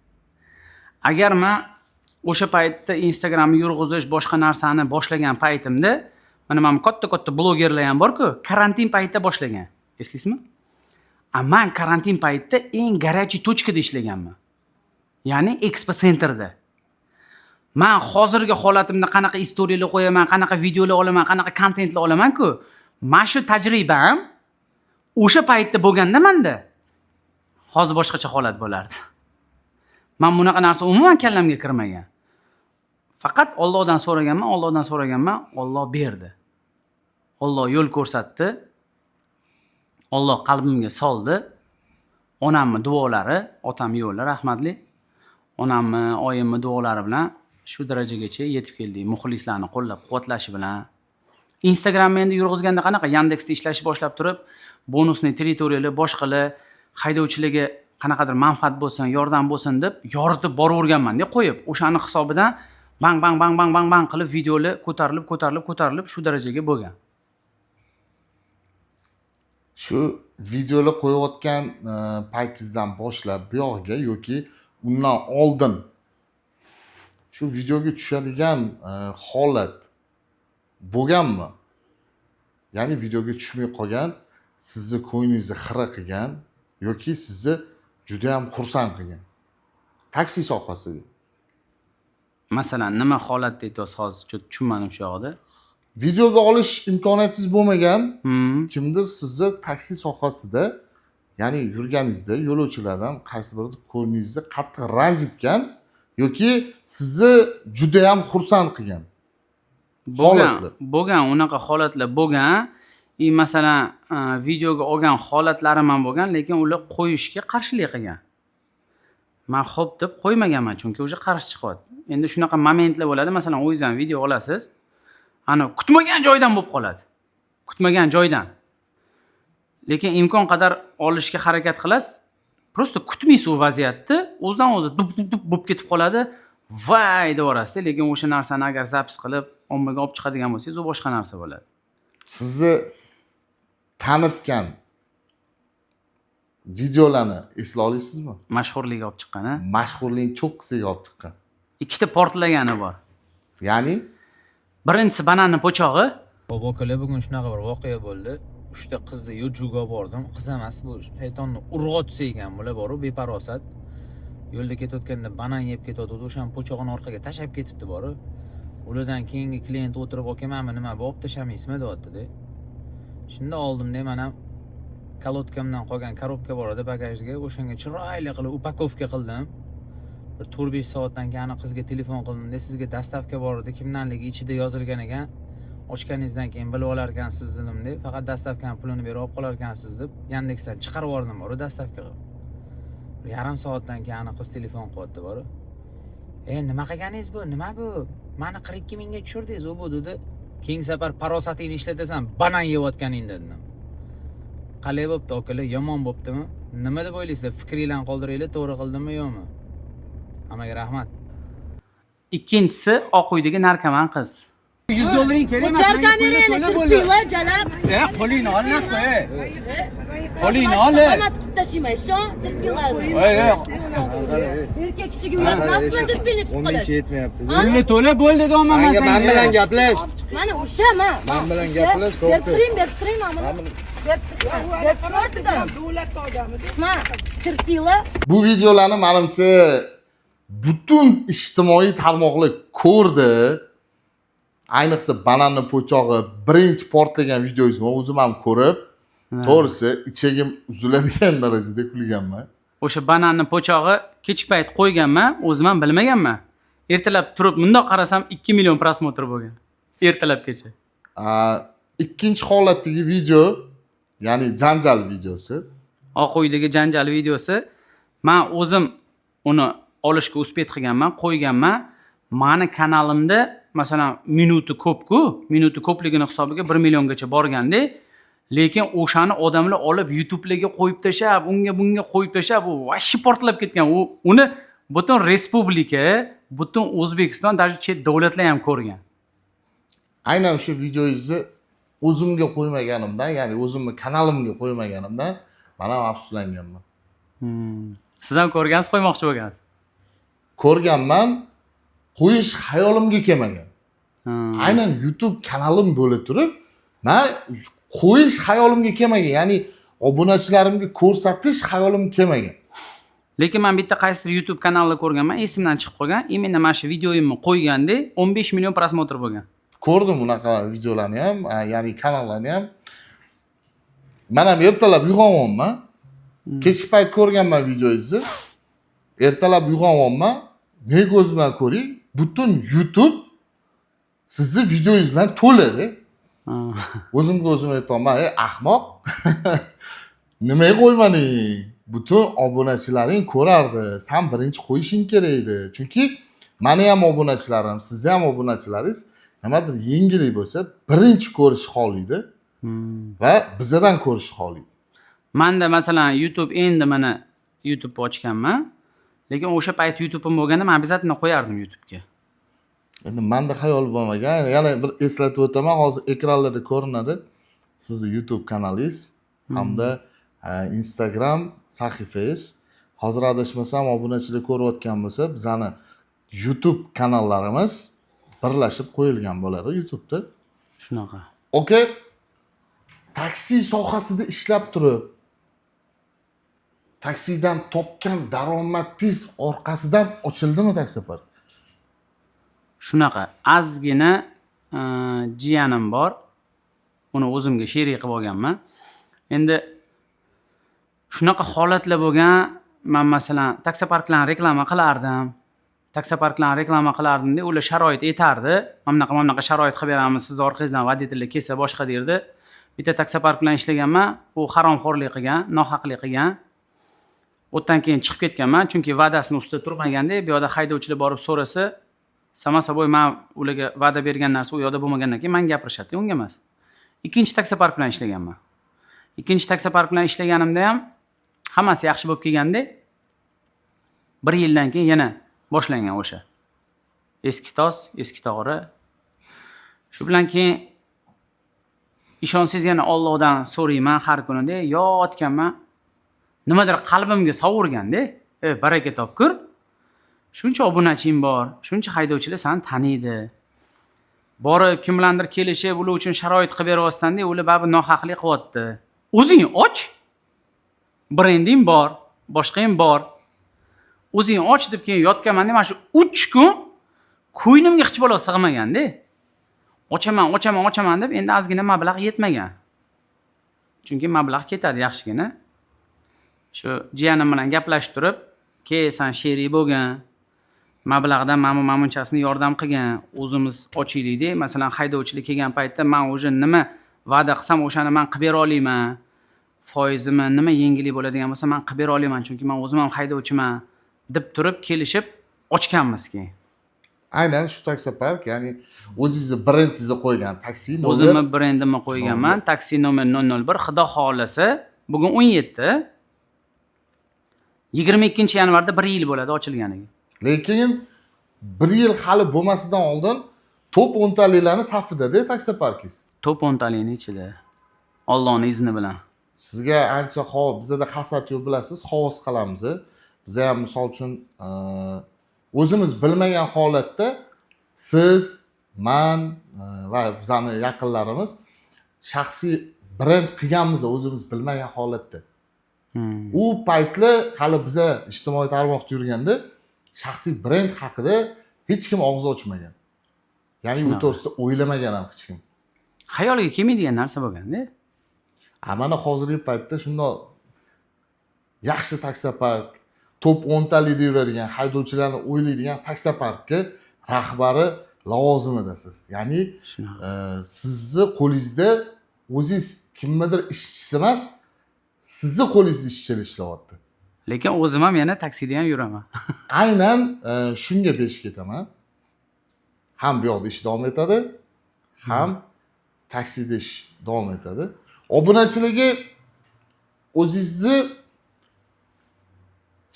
Agar men o'sha paytda Instagramni yurg'izish, boshqa narsani boshlagan paytimda, mana men katta blogerlar ham bor-ku, karantin paytida boshlagan. Eslaysizmi? Men karantin paytida eng горячий точкада ishlaganman. Ya'ni Expo Centerda. Men hozirgi holatimda qanaqa istoriyalar qo'yaman, qanaqa videolar olaman, qanaqa kontentlar olaman-ku, mana shu tajribam o'sha paytda bo'lganda menda hozir boshqacha holat bo'lardi. Men bunaqa narsa umuman kallamga kirmagan. Faqat Allohdan so'raganman, Alloh berdi. Alloh yo'l ko'rsatdi. Alloh qalbimga soldi. Onamning duolari, otam yo'llar rahmatli. Onamni, oyimning duolari bilan shu darajagacha yetib keldik. Muxlislarni qo'llab-quvvatlashi bilan. Instagramni endi yurg'izganda qanaqa Yandexda ishlashni boshlab turib, bonusni territoriyalar boshqalar haydovchilarga qanaqadir manfaat bo'lsin, yordam bo'lsin deb yoritib boraverganman-da qo'yib. O'shani hisobidan bang qilib videolar ko'tarilib shu darajaga bo'lgan. Shu videolar qo'yayotgan paytingizdan boshlab bu yog'iga yoki undan oldin shu videoga tushadigan holat bo'lganmi? Ya'ni videoga tushmay qolgan, sizni ko'nglingizni xira qilgan yoki sizni juda ham xursand qilgan. Taksi sohasida. Masalan, nima holatda aytyapsiz hozir tushunmadim shu yoqda. Videoga olish imkoniyatingiz bo'lmagan kimdir sizni taksi sohasida, ya'ni yurganingizda yo'lovchilardan qaysi birida ko'nglingizni qattiq ranjitgan yoki sizni juda ham xursand qilgan. Bo'lgan, unaqa holatlar bo'lgan. Masalan, videoga olgan holatlarim ham bo'lgan, lekin ular qo'yishga qarshilik qilgan. Men xo'p deb qo'ymaganman, chunki o'sha qarshi chiqyapti. Endi shunaqa momentlar bo'ladi, masalan, o'zingizdan video olasiz, ana kutmagan joydan bo'lib qoladi. Kutmagan joydan. Lekin imkon qadar olishga harakat qilasiz. Prosta kutmaysiz u vaziyatni, o'zidan o'zi dup bo'lib ketib qoladi. Voy deb orasida, lekin o'sha narsani agar zapis qilib, ommaga olib chiqadigan bo'lsangiz, u boshqa narsa bo'ladi. Sizni tanitgan videolarni esla olasizmi? Mashhurlik olib chiqqan, ha? Mashhurlik cho'qqisiga olib chiqqan. Ikkita portlagani bor. Ya'ni birinchisi bananni po'chog'i. Bobokalar bugun shunaqa bir voqea bo'ldi. 3 ta qizni yo'lga olib bordim. Qiz emas, bu shaytonni urg'otsa ekan, bular boru beparosat. Yo'lda ketayotganda banan yeb ketadi, o'shani po'chog'ini orqaga tashab ketibdi boru. ulardan keyingi klient o'tirib aka mana nima bo'lib tashlamaysizmi deyapti-da. Shunda oldimda men ham kolodkamdan qolgan korobka bor edi bagajga, o'shanga chiroyli qilib upakovka qildim. Bir 4-5 soatdan keyin qizga telefon qildim-da, sizga dastavka bor edi, kimdanligi ichida yozilgan ekan. Ochganingizdan keyin bilib olar ekansiz dedim-da, faqat dastavkani pulini berib olib qolar ekansiz deb Yandexdan chiqarib yubordim bor dastavkaga. Bir yarim soatdan keyin qiz telefon qilyapti bor. Nima qilganingiz bu? Nima bu? Meni 42 mingga tushirdingiz, u bu dedi. Keyingi safar farosatingni ishlatasan, banan yeyotganingda dedim. Qalay bo'pti akalar, yomon bo'ptimi? Nima deb o'ylaysizlar? Fikringlarni qoldiringlar, to'g'ri qildimmi yo'qmi? Hammaga rahmat. Ikkinchisi Oq uydagi narkoman qiz. 100 dollaring kerak emas. Ucharkan beraylik, turtinglar, jalab. Qo'lingni ol, qo'y. Qo'lingni ol. Amat qilib tashimay, sho, turtinglar. Erkak kishiga ularni turpingiz qilish. Pulni to'la bo'ldi dedi omma Men bilan gaplash. Mana o'sha, Men bilan gaplash, to'g'ri. Berib turing, mana. Berib turdim. Davlat odami. Mana, turtinglar. Bu videolarni menimcha butun ijtimoiy tarmoqlar ko'rdi. Ayniqsa bananni po'chog'i birinchi portlagan videoyingizni o'zim ham ko'rib, to'g'risi ichagim uziladigan darajada kulganman. O'sha bananni po'chog'i kechki payt qo'yganman, o'zim ham bilmaganman. Ertalab turib bundoq qarasam 2 million prosmotr bo'lgan. Ertalabgacha. Ikkinchi holatdagi video, ya'ni janjal videosi. Oq uydagi janjal videosi. Men o'zim uni olishga uspet qilganman, qo'yganman. Meni kanalimda masalan minuti ko'p-ku, minuti ko'pligini hisobiga 1 milliongacha borganda, lekin o'shani odamlar olib YouTube'larga qo'yib tashab, unga bunga qo'yib tashab, u vashi portlab ketgan. Uni butun respublika, butun O'zbekiston, даже chet davlatlar ham ko'rgan. Aynan o'sha videoyingizni o'zimga qo'ymaganimdan, ya'ni o'zimni kanalimga qo'ymaganimdan men ham afsuslanganman. Siz ham ko'rgansiz, qo'ymoqchi bo'lgansiz. Ko'rganman, qo'yish xayolimga kelmagan. Aynan YouTube kanalim bo'la turib, men qo'yish xayolimga kelmagan, ya'ni obunachilarimga ko'rsatish xayolimga kelmagan. Lekin men bitta qaysidir YouTube kanalini ko'rganman, esimdan chiqib qolgan. Imенно mana shu videoyimni qo'yganda 15 million prosmotr bo'lgan. Ko'rdim unaqa videolarni ham, ya'ni kanallarni ham. Men ham ertalab uyg'onyapman. Kechki payt ko'rganman videoyingizni. Ertalab uyg'onyapman. Ne ko'zimdan ko'ring, butun YouTube sizni videoyingiz bilan to'ladi. O'zimga o'zim aytaman, ahmoq. Nimaga qo'ymading? Butun obunachilaring ko'rardi. Sen birinchi qo'yishing kerak edi. Chunki meni ham obunachilarim, sizni ham obunachilaringiz nimadir yengillik bo'lsa, birinchi ko'rish xohlaydi va bizdan ko'rish xohlaydi. Menda masalan YouTube endi mana YouTube ochganman. Lekin o'sha payt YouTube'im bo'lganda men обязательно qo'yardim YouTube'ga. Endi menda xayol bo'lmagan. Yana bir eslatib o'taman, hozir ekranlarda ko'rinadi. Sizning YouTube kanalingiz hamda Instagram sahifangiz. Hozir adashmasam obunachilar ko'rayotgan bo'lsa, bizani YouTube kanallarimiz birlashib qo'yilgan bo'ladi YouTube'da. Shunaqa. Okay. Taksi sohasida ishlab turib, taksidan topgan daromadingiz orqasidan ochildimi taksipark? Shunaqa. Azgina jiyanim bor. Uni o'zimga sherik qilib olganman. Endi shunaqa holatlar bo'lgan. Men masalan taksiparklarni reklama qilardim. Taksiparklarni reklama qilardimda, ular sharoit yetardi. Mana bunaqa sharoit qilib beramiz, siz orqangizdan voditellar kelsa boshqa derdi. Bitta taksipark bilan ishlaganman, u haromxo'rlik qilgan, nohaqlik qilgan. O'tdan keyin chiqib ketganman, chunki va'dasini ustida turmaganda, bu yoqda haydovchilar borib so'rasa, samo soboy men ularga va'da bergan narsa u yoqda bo'lmagandan keyin men gapirishadi, unga emas. Ikkinchi taksipark bilan ishlaganman. Ikkinchi taksipark bilan ishlaganimda ham hammasi yaxshi bo'lib kelganda, 1 yildan keyin yana boshlangan o'sha. Eski tos, eski to'g'ri. Shu bilan keyin ishonsangiz yana Allohdan so'rayman har kunida, yotganman. Nimadir qalbimga sovurganda, baraka topkur. Shuncha obunaching bor, shuncha haydovchilar seni taniydi. Borib kimlardir kelishib, ular uchun sharoit qilib beryapsan-da, ular baribir nohaqlik qilyapti. O'zing och. Brending bor, boshqa ham bor. O'zing och deb keyin yotganman, mana shu 3 kun ko'nglimga hech bola sig'maganda. Ochaman deb endi ozgina mablag' yetmagan. Chunki mablag' ketadi yaxshigina. Shu jiyanim bilan gaplashib turib, "San sherik bo'lgan, mablag'dan mamunchasini yordam qilgan, o'zimiz ochaylik-da. Masalan, haydovchilik kelgan paytda men o'sha nima va'da qilsam, o'shani men qilib bera olmayman. Foizimi nima yengillik bo'ladigan bo'lsa, men qilib bera olmayman, chunki men o'zim ham haydovchiman" deb turib kelishib ochganmiz keyin. Aynan shu taksopark, ya'ni o'zingizni brendingizni qo'ygan taksi nomer. O'zimni brendimni qo'yganman. Taksi nomer 001. Xudo xolasa, bugun 17. 22-yanvarda 1 yil bo'ladi ochilganiga. Lekin 1 yil hali bo'lmasidan oldin top 10taliklarni safida-da taksoparkingiz. Top 10talikni ichida. Allohning izni bilan. Sizga ancha bizda hasad yo'q bilasiz, havas qilamiz. Biz ham misol uchun o'zimiz bilmagan holatda siz, men va bizning yaqinlarimiz shaxsiy brend qilganmiz o'zimiz bilmagan holatda. U paytlar hali biza ijtimoiy tarmoqda yurganda shaxsiy brend haqida hech kim og'iz ochmagan. Ya'ni bu to'g'risida o'ylamagan ham hech kim. Xayoliga kelmaydigan narsa bo'lganda. Mana hozirgi paytda shunday yaxshi taksopark, top 10talikda yuradigan, haydovchilarni o'ylaydigan taksoparkka rahbari lavozimidasiz. Ya'ni sizni qo'lingizda o'zingiz kimnidir ishchisi emas, sizni qo'lingizda ishchilar ishlayapti. Lekin o'zim ham yana taksida ham yuraman. Aynan shunga besh ketaman. Ham bu yoqda ish davom etadi, ham taksida ish davom etadi. Obunachiligi o'zingizni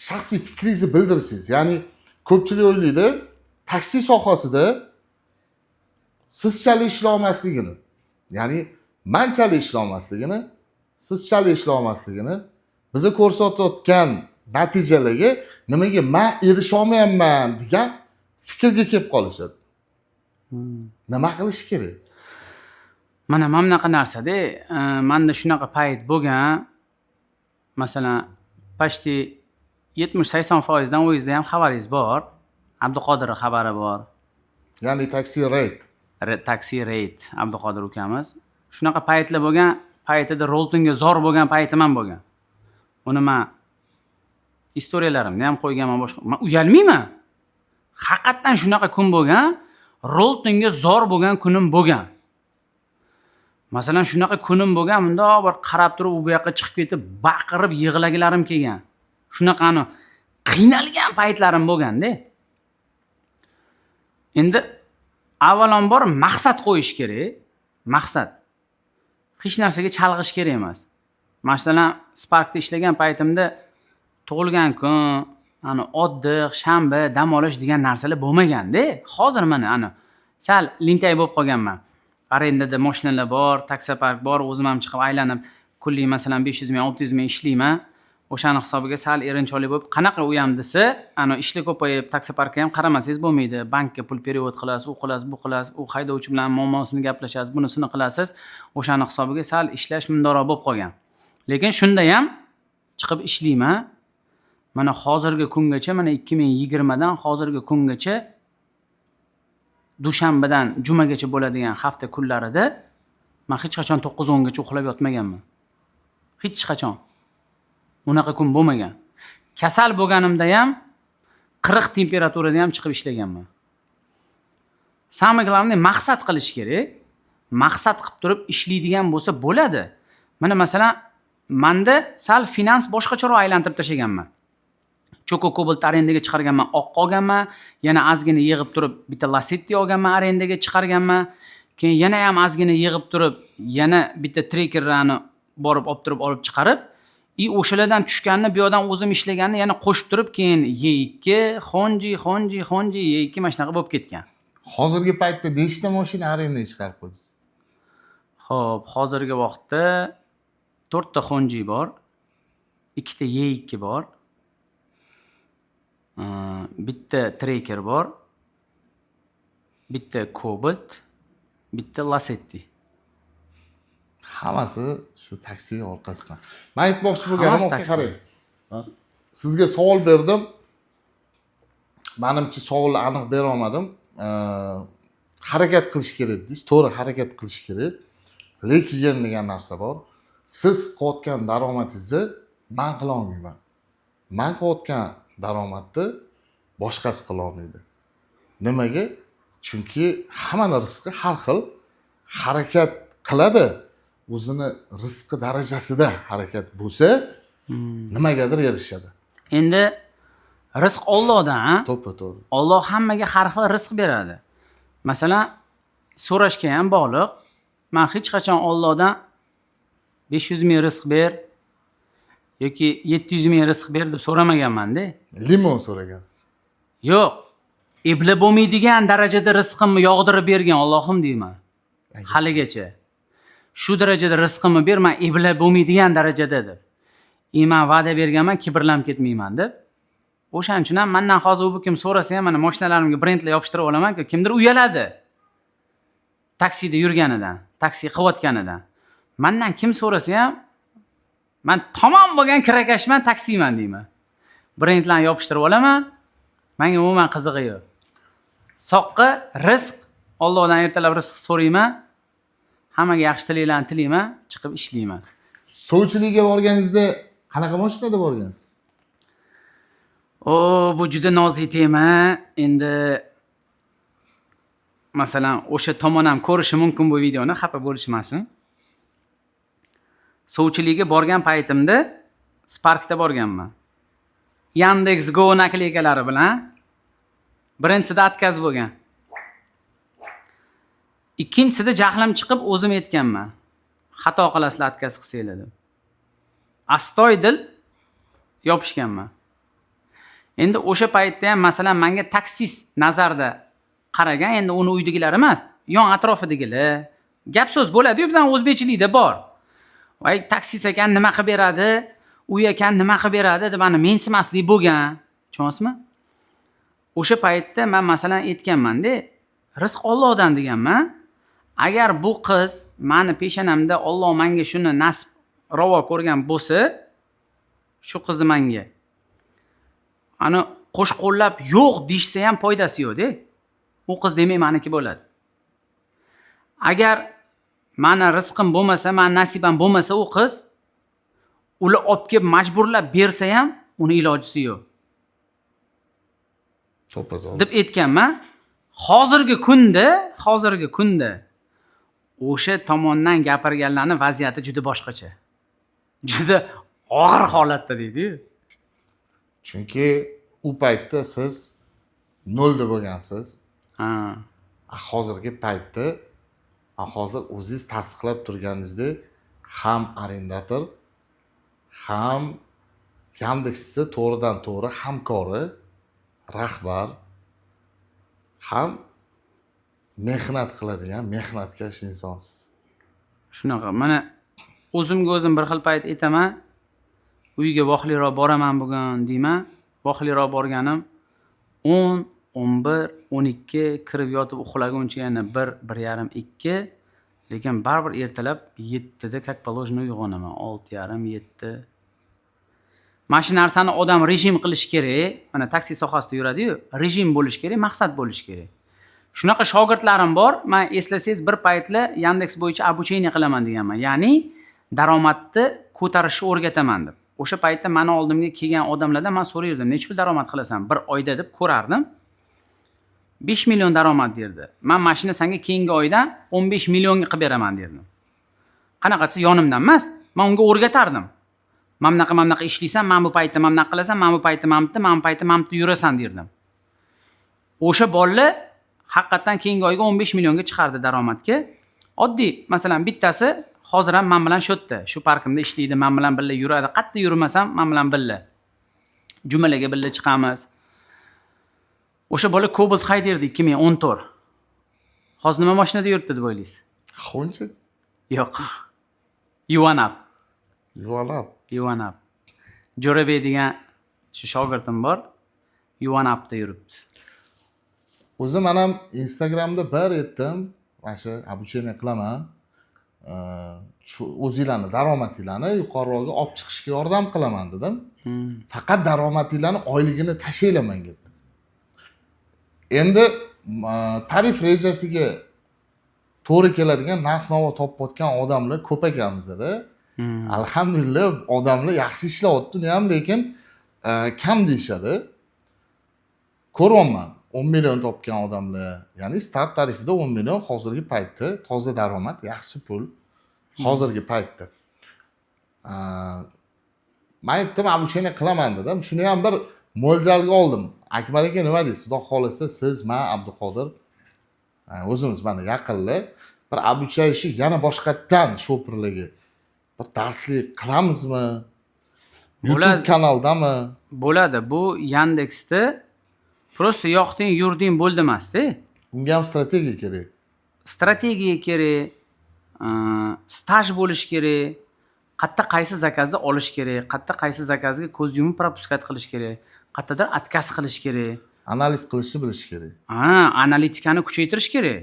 shaxsiy fikringizni bildirsangiz, ya'ni ko'pchilik o'ylaydi, taksi sohasida sizchalik ishlamasligini, ya'ni manchalik ishlamasligini, sizchalik ishlamasligini bizni ko'rsatayotgan natijalarga nimaga men erisha olmayapman degan fikrga kelib qolishadi. Nima qilish kerak? Mana bunaqa narsada, menda shunaqa payt bo'lgan. Masalan, pashti 70-80% dan o'zingizda ham xabaringiz bor. Abduqodir xabari bor. Ya'ni taksi rate. Taksi rate Abduqodir ukamiz. Shunaqa paytlar bo'lgan, paytida roltingga zor bo'lgan paytim ham bo'lgan. Uni men istoriyalarimni ham qo'yganman boshqa. Men uyalmayman. Haqiqatan shunaqa kun bo'lgan, roltingga zor bo'lgan kunim bo'lgan. Masalan, shunaqa kunim bo'lgan, bundoq bir qarab turib, u yoqqa chiqib ketib, baqirib yig'lagilarim kelgan. Shunaqani qiynalgan paytlarim bo'lganda. Endi avvalambor maqsad qo'yish kerak. Maqsad. Hech narsaga chalg'ish kerak emas. Masalan, Sparkda ishlagan paytimda tug'ilgan kun, oddiy, shanba, dam olish degan narsalar bo'lmaganda. Hozir mana sal lintay bo'lib qolganman. Arendada mashinalar bor, taksopark bor, o'zim ham chiqib aylanib, kunlik masalan 500 ming, 600 ming ishlayman. O'shani hisobiga sal erinchoqlik bo'lib, qanaqa u ham desa, ishlar ko'payib, taksoparkka ham qaramasangiz bo'lmaydi. Bankka pul perevod qilasiz, u qilasiz, bu qilasiz, u haydovchi bilan muammosini gaplashasiz, bunisini qilasiz. O'shani hisobiga sal ishlash mundoroq bo'lib qolgan. Lekin shunda ham chiqib ishlayman. Mana hozirgi kungacha, mana 2020 dan hozirgi kungacha dushanbadan jumagacha bo'ladigan hafta kunlarida men hech qachon 9-10 gacha uxlab yotmaganman. Hech qachon. Unaqa kun bo'lmagan. Kasal bo'lganimda ham 40 temperaturada ham chiqib ishlaganman. Самое главное maqsad qilish kerak. Maqsad qilib turib ishlaydigan bo'lsa bo'ladi. Mana masalan, menda sal finans boshqacharoq aylantirib tashaganman. Cho'ko Cobalt arendaga chiqarganman, oqqa olganman, yana ozgina yig'ib turib bitta Lacetti olganman, arendaga chiqarganman. Keyin yana ham ozgina yig'ib turib, yana bitta Trekkerlarni borib olib turib olib chiqarib, o'shalardan tushganni bu yoqdan o'zim ishlaganni yana qo'shib turib, keyin Y2, Honji, Y2 mana shunaqa bo'lib ketgan. Hozirgi paytda nechta mashina arendaga chiqarib qo'ydingiz? Xo'p, hozirgi vaqtda 4 ta Honji bor, 2 ta Y2 bor. Bitta Trekker bor, bitta Cobalt, bitta Lacetti. Hammasi shu taksi orqasidan. Men aytmoqchi bo'lganim, qarang. Sizga savol berdim. Menimcha savolni aniq bera olmadim. harakat qilish kerak deysiz, to'g'ri harakat qilish kerak. Lekin degan narsa bor. Siz qilayotgan daromadingizni men qila olmayman. Men qilayotgan daromadni boshqasi qila olmaydi. Nimaga? Chunki hammani rizqi har xil. Harakat qiladi. O'zini rizqi darajasida harakat bo'lsa, nimagadir erishadi. Endi rizq Allohdan, ha? To'ppa-to'g'ri. Alloh hammaga har xil rizq beradi. Masalan, so'rashga ham bog'liq. Men hech qachon Allohdan 500 ming rizq ber yoki 700 ming rizq ber deb so'ramaganman-da. Limon so'ragansiz. Yo'q. Ibla bo'lmaydigan darajada rizqimni yog'dirib bergan Allohim deyman. Haligacha. Shu darajada rizqimni ber, men ibla bo'lmaydigan darajada deb. Men va'da berganman, kibrlanib ketmayman deb. O'shaning uchun ham mendan hozir u kim so'rasa ham mana mashinalarimga brendlar yopishtirib olaman-ku, kimdir uyaladi. Taksida yurganidan, taksi qilayotganidan. Mendan kim so'rasa ham men tamom bo'lgan kirakashman, taksiman deyman. Brendlarni yopishtirib olaman. Menga umuman qizig'i yo'q. Soqqa rizq, Allohdan ertalab rizq so'rayman. Hammaga yaxshi tilaklarni tilayman, chiqib ishlayman. Sovchilikka borganingizda qanaqa mashinada borgansiz? Bu juda nozik tema. Endi masalan, o'sha tomon ham ko'rishi mumkin bu videoni, xafa bo'lishmasin. Sovchilikka borgan paytimda Sparkda borganman. Yandex Go nakleykalari bilan birinchisida отказ bo'lgan. Ikkinchisida jahlim chiqib o'zim aytganman. Xato qilasizlar отказ qilsanglar deb. Astoydil yopishganman. Endi o'sha paytda ham masalan menga taksis nazarda qaragan, endi uni uydagilar emas, yon atrofidagilar. Gap so'z bo'ladi-yu, bizning o'zbekchilikda bor. Voy, taksis ekan nima qilib beradi? Uy ekan nima qilib beradi deb meni mensimaslik bo'lgan. Tushunasizmi? O'sha paytda men masalan aytganman-da, rizq Allohdan deganman. Agar bu qiz meni peshonamda Alloh menga shuni nasib ravo ko'rgan bo'lsa, shu qizni menga ani qo'shqo'llab yo'q deyishsa ham foydasi yo'q-da. U qiz demak meniki bo'ladi. Agar meni rizqim bo'lmasa, meni nasibam bo'lmasa u qiz ular olib kelib majburlab bersa ham uni ilojisi yo'q. To'ppa-to'g'ri. deb aytganman. Hozirgi kunda o'sha tomondan gapirganlarning vaziyati juda boshqacha. Juda og'ir holatda deydi-yu. Chunki u paytda siz nolda bo'lgansiz. Ha. Hozirgi paytda hozir o'zingiz tasdiqlab turganingizda ham arendator, ham Yandex'ni to'g'ridan to'g'ri hamkori, rahbar, ham mehnat qiladigan, mehnatkash insonsiz. Shunaqa. Mana o'zimga o'zim bir xil payt aytaman. Uyga vaqtliroq boraman bugun deyman. Vaqtliroq borganim 10, 11, 12 kirib yotib uxlaguncha yana 1, 1:30, 2. Lekin baribir ertalab 7 da как положено uyg'onaman. 6:30, 7. Mana shu narsani odam rejim qilish kerak. Mana taksi sohasida yuradi-yu, rejim bo'lish kerak, maqsad bo'lish kerak. Shunaqa shogirdlarim bor. Men eslasangiz bir paytlar Yandex bo'yicha обучение qilaman deganman. Ya'ni daromadni ko'tarishni o'rgataman deb. O'sha paytda meni oldimga kelgan odamlardan men so'rayirdim, "Necha pul daromad qilasan bir oyda?" deb ko'rardim. 5 million daromad derdi. Men mashina senga keyingi oydan 15 millionga qilib beraman derdim. Qanaqasi yonimdan emas, men unga o'rgatardim. Mana bunaqa ishlaysan, men bu paytda mana bunaqa qilasan, men bu paytda mana bu paytda yurasan derdim. O'sha bolalar haqiqatan keyingi oyga 15 millionga chiqardi daromadga. Oddiy, masalan, bittasi hozir ham men bilan shu yerda, shu parkimda ishlaydi, men bilan birga yuradi. Qatta yurmasam, men bilan birga. Jumalaga birga chiqamiz. O'sha bola Cobalt haydardi 2014. Hozir nima mashinada yuribdi deb o'ylaysiz? Xonchi? Yo'q. Yuvanab. Yuvanab. Jo'rabey degan shu shogirdim bor. Yuvanabda yuribdi. O'zim ham Instagramda bir aytdim, mana shu обучение qilaman. Shu o'zingizlarni daromadinglarni yuqoriroqga olib chiqishga yordam qilaman dedim. Faqat daromadinglarni oyligini tashlaylar menga. Endi tarif rejasiga to'g'ri keladigan narx-navo topayotgan odamlar ko'p ekan bizda. Alhamdulillah odamlar yaxshi ishlayapti, uni ham lekin kam deyishadi. Ko'ryapman 10 million topgan odamlar, ya'ni start tarifida 10 million hozirgi paytda toza daromad, yaxshi pul hozirgi paytda. Men aytdim, обучение qilaman dedim. Shuni ham bir mo'ljalga oldim. Akbar aka nima deysiz? Xudo xolasa siz, men, Abduqodir o'zimiz mana yaqinlar bir обучающий yana boshqatdan shopirlarga bir darslik qilamizmi? YouTube kanaldami? Bo'ladi. Bu Yandexda просто yoqding, yurding bo'ldi emas-da. Unga ham strategiya kerak. Strategiya kerak, staj bo'lish kerak, qayerda qaysi zakazni olish kerak, qayerda qaysi zakazga ko'z yumib propuskat qilish kerak, qayerdadir отказ qilish kerak. Analiz qilishni bilish kerak. Analitikani kuchaytirish kerak.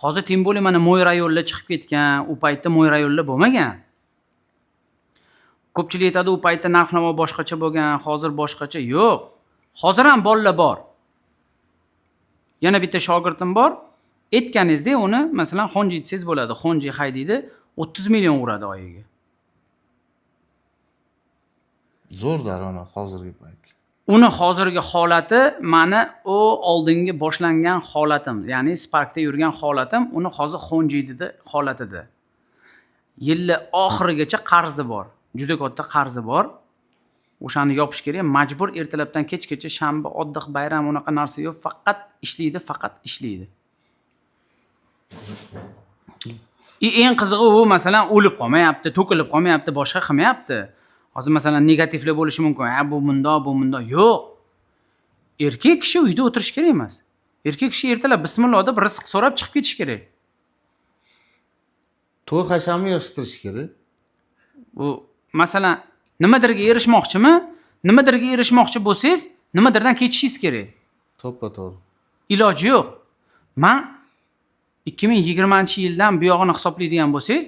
Hozir tем более mana mo'y rayonlar chiqib ketgan, u paytda mo'y rayonlar bo'lmagan. Ko'pchilik aytadi, u paytda narx-navo boshqacha bo'lgan, hozir boshqacha. Yo'q. Hozir ham bolalar bor. Yana bitta shogirdim bor. Aytganingizdek, uni masalan Xonji desangiz bo'ladi. Xonji haydaydi, 30 million uradi oyiga. Zo'r daromad hozirgi payt. Uni hozirgi holati meni u oldingi boshlangan holatim, ya'ni Sparkda yurgan holatim, uni hozir Xonjida holatida. Yillar oxirigacha qarzi bor. Juda katta qarzi bor. O'shani yopish kerak, majbur ertalabdan kechgacha shanba, oddiy bayram unaqa narsa yo'q, faqat ishlaydi. Eng qizig'i u masalan o'lib qolmayapti, to'kilib qolmayapti, boshqa qilmayapti. Hozir masalan negativlar bo'lishi mumkin. Bu bundoq. Yo'q. Erkak kishi uyda o'tirish kerak emas. Erkak kishi ertalab bismillah deb rizq so'rab chiqib ketish kerak. To'y hashamni yig'ishtirish kerak. Bu masalan nimadirga erishmoqchi bo'lsangiz, nimadirdan ketishingiz kerak. To'ppa-to'g'ri. Iloji yo'q. Men 2020-yildan bu yog'ini hisoblaydigan bo'lsangiz,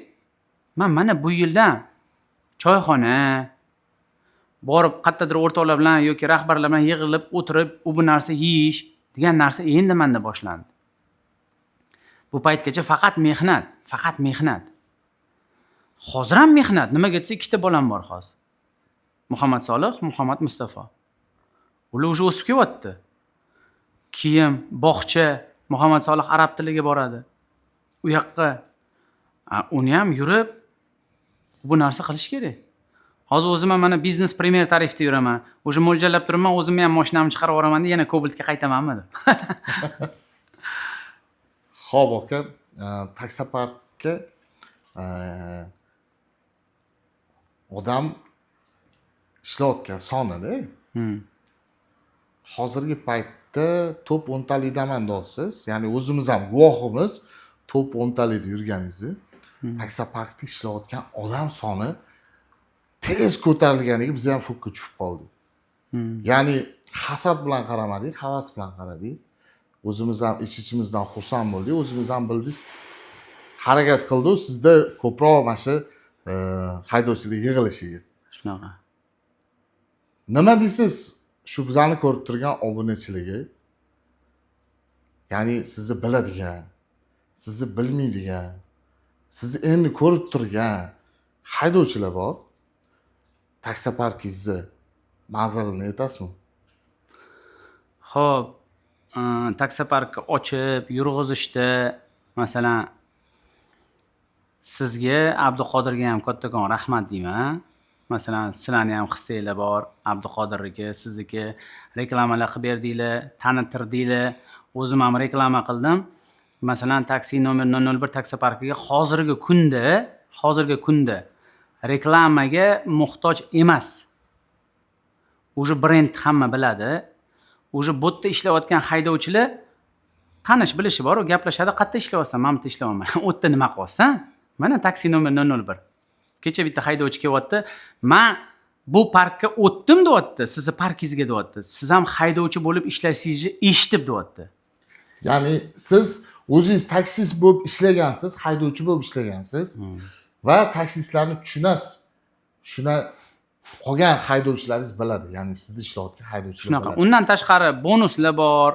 men mana bu yildan choyxona borib qayerdadir o'rtoqlar bilan yoki rahbarlar bilan yig'ilib o'tirib, bu narsa yeyish degan narsa endi menda boshlandi. Bu paytgacha faqat mehnat. Hozir ham mehnat. Nimaga desa, ikkita bolam bor hozir. Muhammad Solih, Muhammad Mustafa. Ular o'sha o'sib kelyapti. Kiyim, bog'cha, Muhammad Solih arab tiliga boradi. U yoqqa uni ham yurib bu narsa qilish kerak. Hozir o'zim ham mana biznes premier tarifda yuraman. O'sha mo'ljallab turibman, o'zimni ham mashinamni chiqarib yuboraman, yana Cobaltga qaytamanmi deb. Xo'p, aka, taksoparkka odam ishlayotgan sonida hozirgi paytda top 10 talikdaman deysiz. Ya'ni o'zimiz ham guvohimiz top 10 talikda yurganingizni. Taksoparkda ishlayotgan odam soni tez ko'tarilganiga biz ham shokka tushib qoldik. Ya'ni hasad bilan qaramadik, havas bilan qaradik. O'zimiz ham ichimizdan xursand bo'ldik, o'zimiz ham bildik, harakat qildik, sizda ko'proq mana shu haydovchilik yig'ilishiga. Shunaqa. Nima deysiz shu bizani ko'rib turgan obunachiligi? Ya'ni sizni biladigan, sizni bilmaydigan, sizni endi ko'rib turgan haydovchilar bor. Taksoparkingizni manzilini aytasizmi? Xo'p, taksoparkni ochib yurg'izishda masalan sizga, Abduqodirga ham kattakon rahmat deyman. Masalan, sizlarning ham hissanglar bor. Abduqodir aka, sizniki reklamalar qilib berdinglar, tanitirdinglar. O'zim ham reklama qildim. Masalan, taksi nomer 001 taksoparkiga hozirgi kunda reklamaga muhtoj emas. O'sha brend hamma biladi. O'sha botda ishlayotgan haydovchilar tanish bilishi bor, gaplashadi, qayerda ishlayapsan, men bitta ishlayapman. O'tda nima qilyapsan? Mana taksi nomer 001. Kecha bitta haydovchi kelyapti. Men bu parkka o'tdim deyapti, sizni parkingizga deyapti. Siz ham haydovchi bo'lib ishlashingizni eshitib deyapti. Ya'ni siz o'zingiz taksist bo'lib ishlagansiz, haydovchi bo'lib ishlagansiz va taksistlarni tushunasiz. Shuna qolgan haydovchilaringiz biladi, ya'ni sizni ishlayotgan haydovchilar Shunaqa. biladi. Undan tashqari bonuslar bor.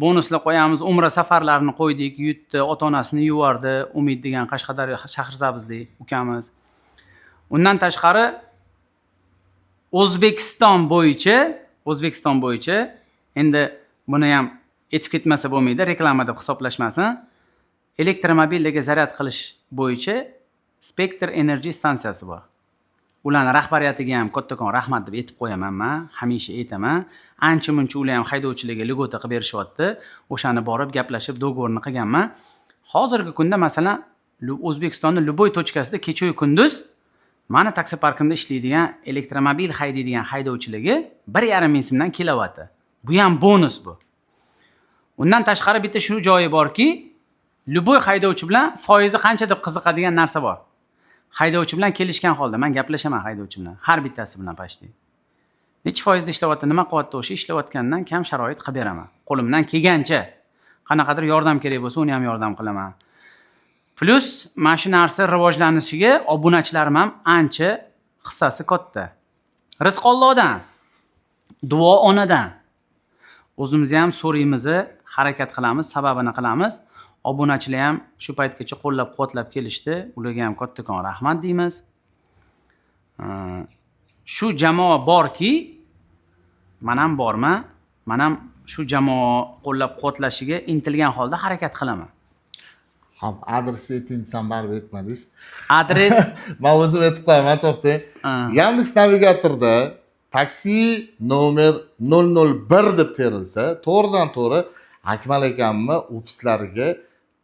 Bonuslar qo'yamiz. Umra safarlarini qo'ydik, yutdi, ota-onasini yuvardi. Umid degan Qashqadaryo Shahrisabzlik ukamiz. Undan tashqari O'zbekiston bo'yicha endi buni ham etib ketmasa bo'lmaydi, reklama deb hisoblashmasin. Elektromobillarga zaryad qilish bo'yicha Spektr Energy stansiyasi bor. Ularning rahbariyatiga ham kattakon rahmat deb aytib qo'yaman men, hamisha aytaman. Ancha-muncha ular ham haydovchilarga ligota qilib berishyapti. O'shani borib gaplashib dogovorni qilganman. Hozirgi kunda masalan O'zbekistonning Luboy tochkasida kecha-yu kunduz mana taksi parkimda ishlaydigan elektromobil haydaydigan haydovchilarga 1,5 ming so'mdan kilovati. Bu ham bonus bu. Undan tashqari bitta shu joyi borki, Luboy haydovchi bilan foizi qancha deb qiziqadigan narsa bor. Haydovchi bilan kelishgan holda men gaplashaman haydovchi bilan, har bittasi bilan pashti. Necha foizda ishlayapti, nima qilyapti o'sha ishlayotgandan kam sharoit qilib beraman. Qo'limdan kelgancha qanaqadir yordam kerak bo'lsa, uni ham yordam qilaman. Plus, mana shu narsa rivojlanishiga obunachilarim ham ancha hissasi katta. Rizq Allohdan, duo onadan. O'zimiz ham so'raymiz, harakat qilamiz, sababini qilamiz. Obunachilar ham shu paytgacha qo'llab-quvvatlab kelishdi. Ularga ham kattakon rahmat deymiz. Shu jamoa borki, men ham borman. Men ham shu jamoa qo'llab-quvvatlashiga intilgan holda harakat qilaman. Xo'p, adresni ayting, san baribir aytmadingiz. Adres Men o'zim aytib qo'yaman, to'xta. Yandex navigatorda taksi nomer 001 deb terilsa, to'g'ridan-to'g'ri Akmal akamni ofislariga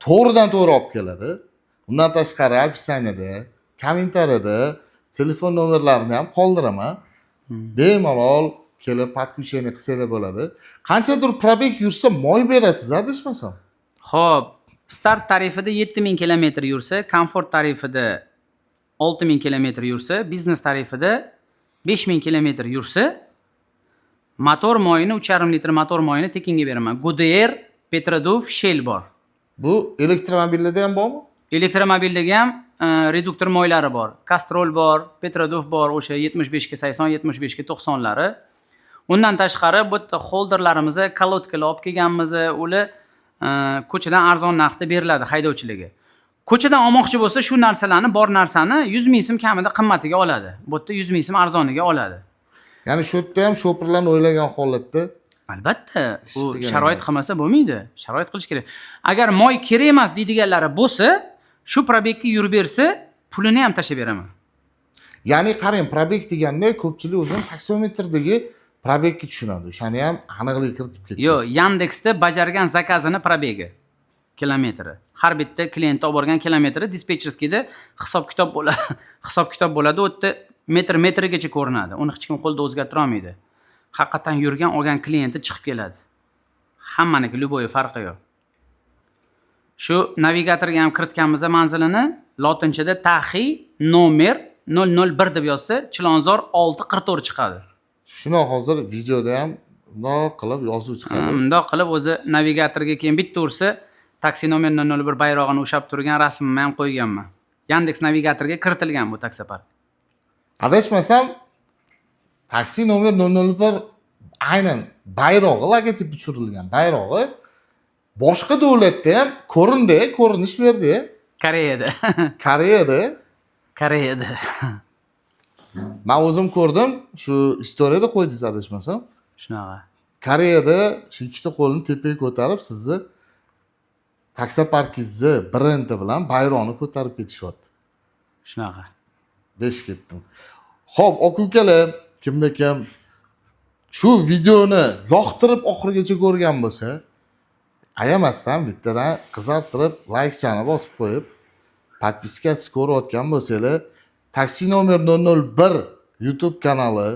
to'g'ridan-to'g'ri olib keladi. Undan tashqari opisaniyada, kommentariyada telefon nomerlarini ham qoldiraman. Bemalol kelib podключение qilsanglar bo'ladi. Qanchadir probeg yursa moy berasiz, adashmasam. Xo'p, start tarifida 7000 kilometr yursa, komfort tarifida 6000 kilometr yursa, biznes tarifida 5000 kilometr yursa, motor moyini 3,5 litr motor moyini tekinga beraman. Goodyear, Petrodov, Shell bor. Bu elektromobillarda ham bormi? Elektromobillarga ham reduktor moylari bor. Castrol bor, Petrodov bor, o'sha 75 ga 80, 75 ga 90lari. Undan tashqari bu yerda holderlarimizni kolodkalar olib kelganmiz, ular ko'chadan arzon narxda beriladi haydovchilarga. Ko'chadan olmoqchi bo'lsa, shu narsalarni, bor narsani 100 ming so'm kamida qimmatiga oladi. Bu yerda 100 ming so'm arzoniga oladi. Ya'ni shu yerda ham shoferlarni o'ylagan holatda albatta, u sharoit qilmasa bo'lmaydi. Sharoit qilish kerak. Agar moy kerak emas deydiganlari bo'lsa, shu probekka yurib bersa, pulini ham tashab beraman. Ya'ni qarang, probek deganda ko'pchilik o'zim taksometrdagi probekka tushunadi. O'shani ham aniqlik kiritib ketasiz. Yo'q, Yandexda bajargan zakazini probegi kilometri. Har bitta klient olib borgan kilometri dispetcherskida hisob-kitob bo'ladi. Hisob-kitob bo'ladi, u yerda metrigacha ko'rinadi. Uni hech kim qo'lda o'zgartira olmaydi. Haqiqatan yurgan olgan klienti chiqib keladi. Hammaniki Luboy farqi yo'q. Shu navigatorga ham kiritganmiz manzilini, lotinchada taxi nomer 001 deb yozsa, Chilonzor 644 chiqadi. Shuni hozir videoda ham bundoq qilib yozuv chiqadi. Bundoq qilib o'zi navigatorga keyin bitta ursa, taksi nomer 001 bayrog'ini ushlab turgan rasmimni ham qo'yganman. Yandex navigatorga kiritilgan bu taksi park. Adashmasam, taksi nomer 001 aynan bayrog'i, logotip tushirilgan bayrog'i boshqa davlatda ham ko'rindi, ko'rinish berdi. Koreyada. Koreyada. Men o'zim ko'rdim, shu istoriyada qo'ydingiz adashmasam. Shunaqa. Koreyada shu ikkita qo'lni tepaga ko'tarib sizni taksi parkingizni brendi bilan bayroqni ko'tarib ketishyapti. Shunaqa. Besh ketdim. Xo'p, aka-ukalar, kimda kim shu videoni yoqtirib oxirigacha ko'rgan bo'lsa, ayamasdan bittadan qizartirib like-chani bosib qo'yib, podpiskasiz ko'rayotgan bo'lsanglar, taksi nomer 001 YouTube kanali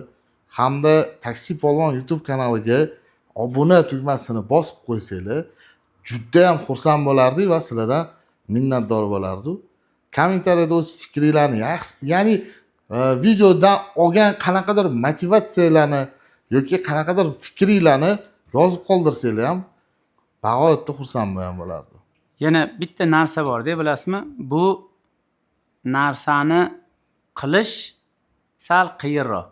hamda Taksi Polvon YouTube kanaliga obuna tugmasini bosib qo'ysanglar, juda ham xursand bo'lardik va sizlardan minnatdor bo'lardik. Kommentariyada o'z fikringizni, ya'ni videodan olgan qanaqadir motivatsiyalarni yoki qanaqadir fikringizni yozib qoldirsanglar ham bag'oyatda xursand bo'lardi. Yana bitta narsa bor-da, bilasizmi? Bu narsani qilish sal qiyinroq.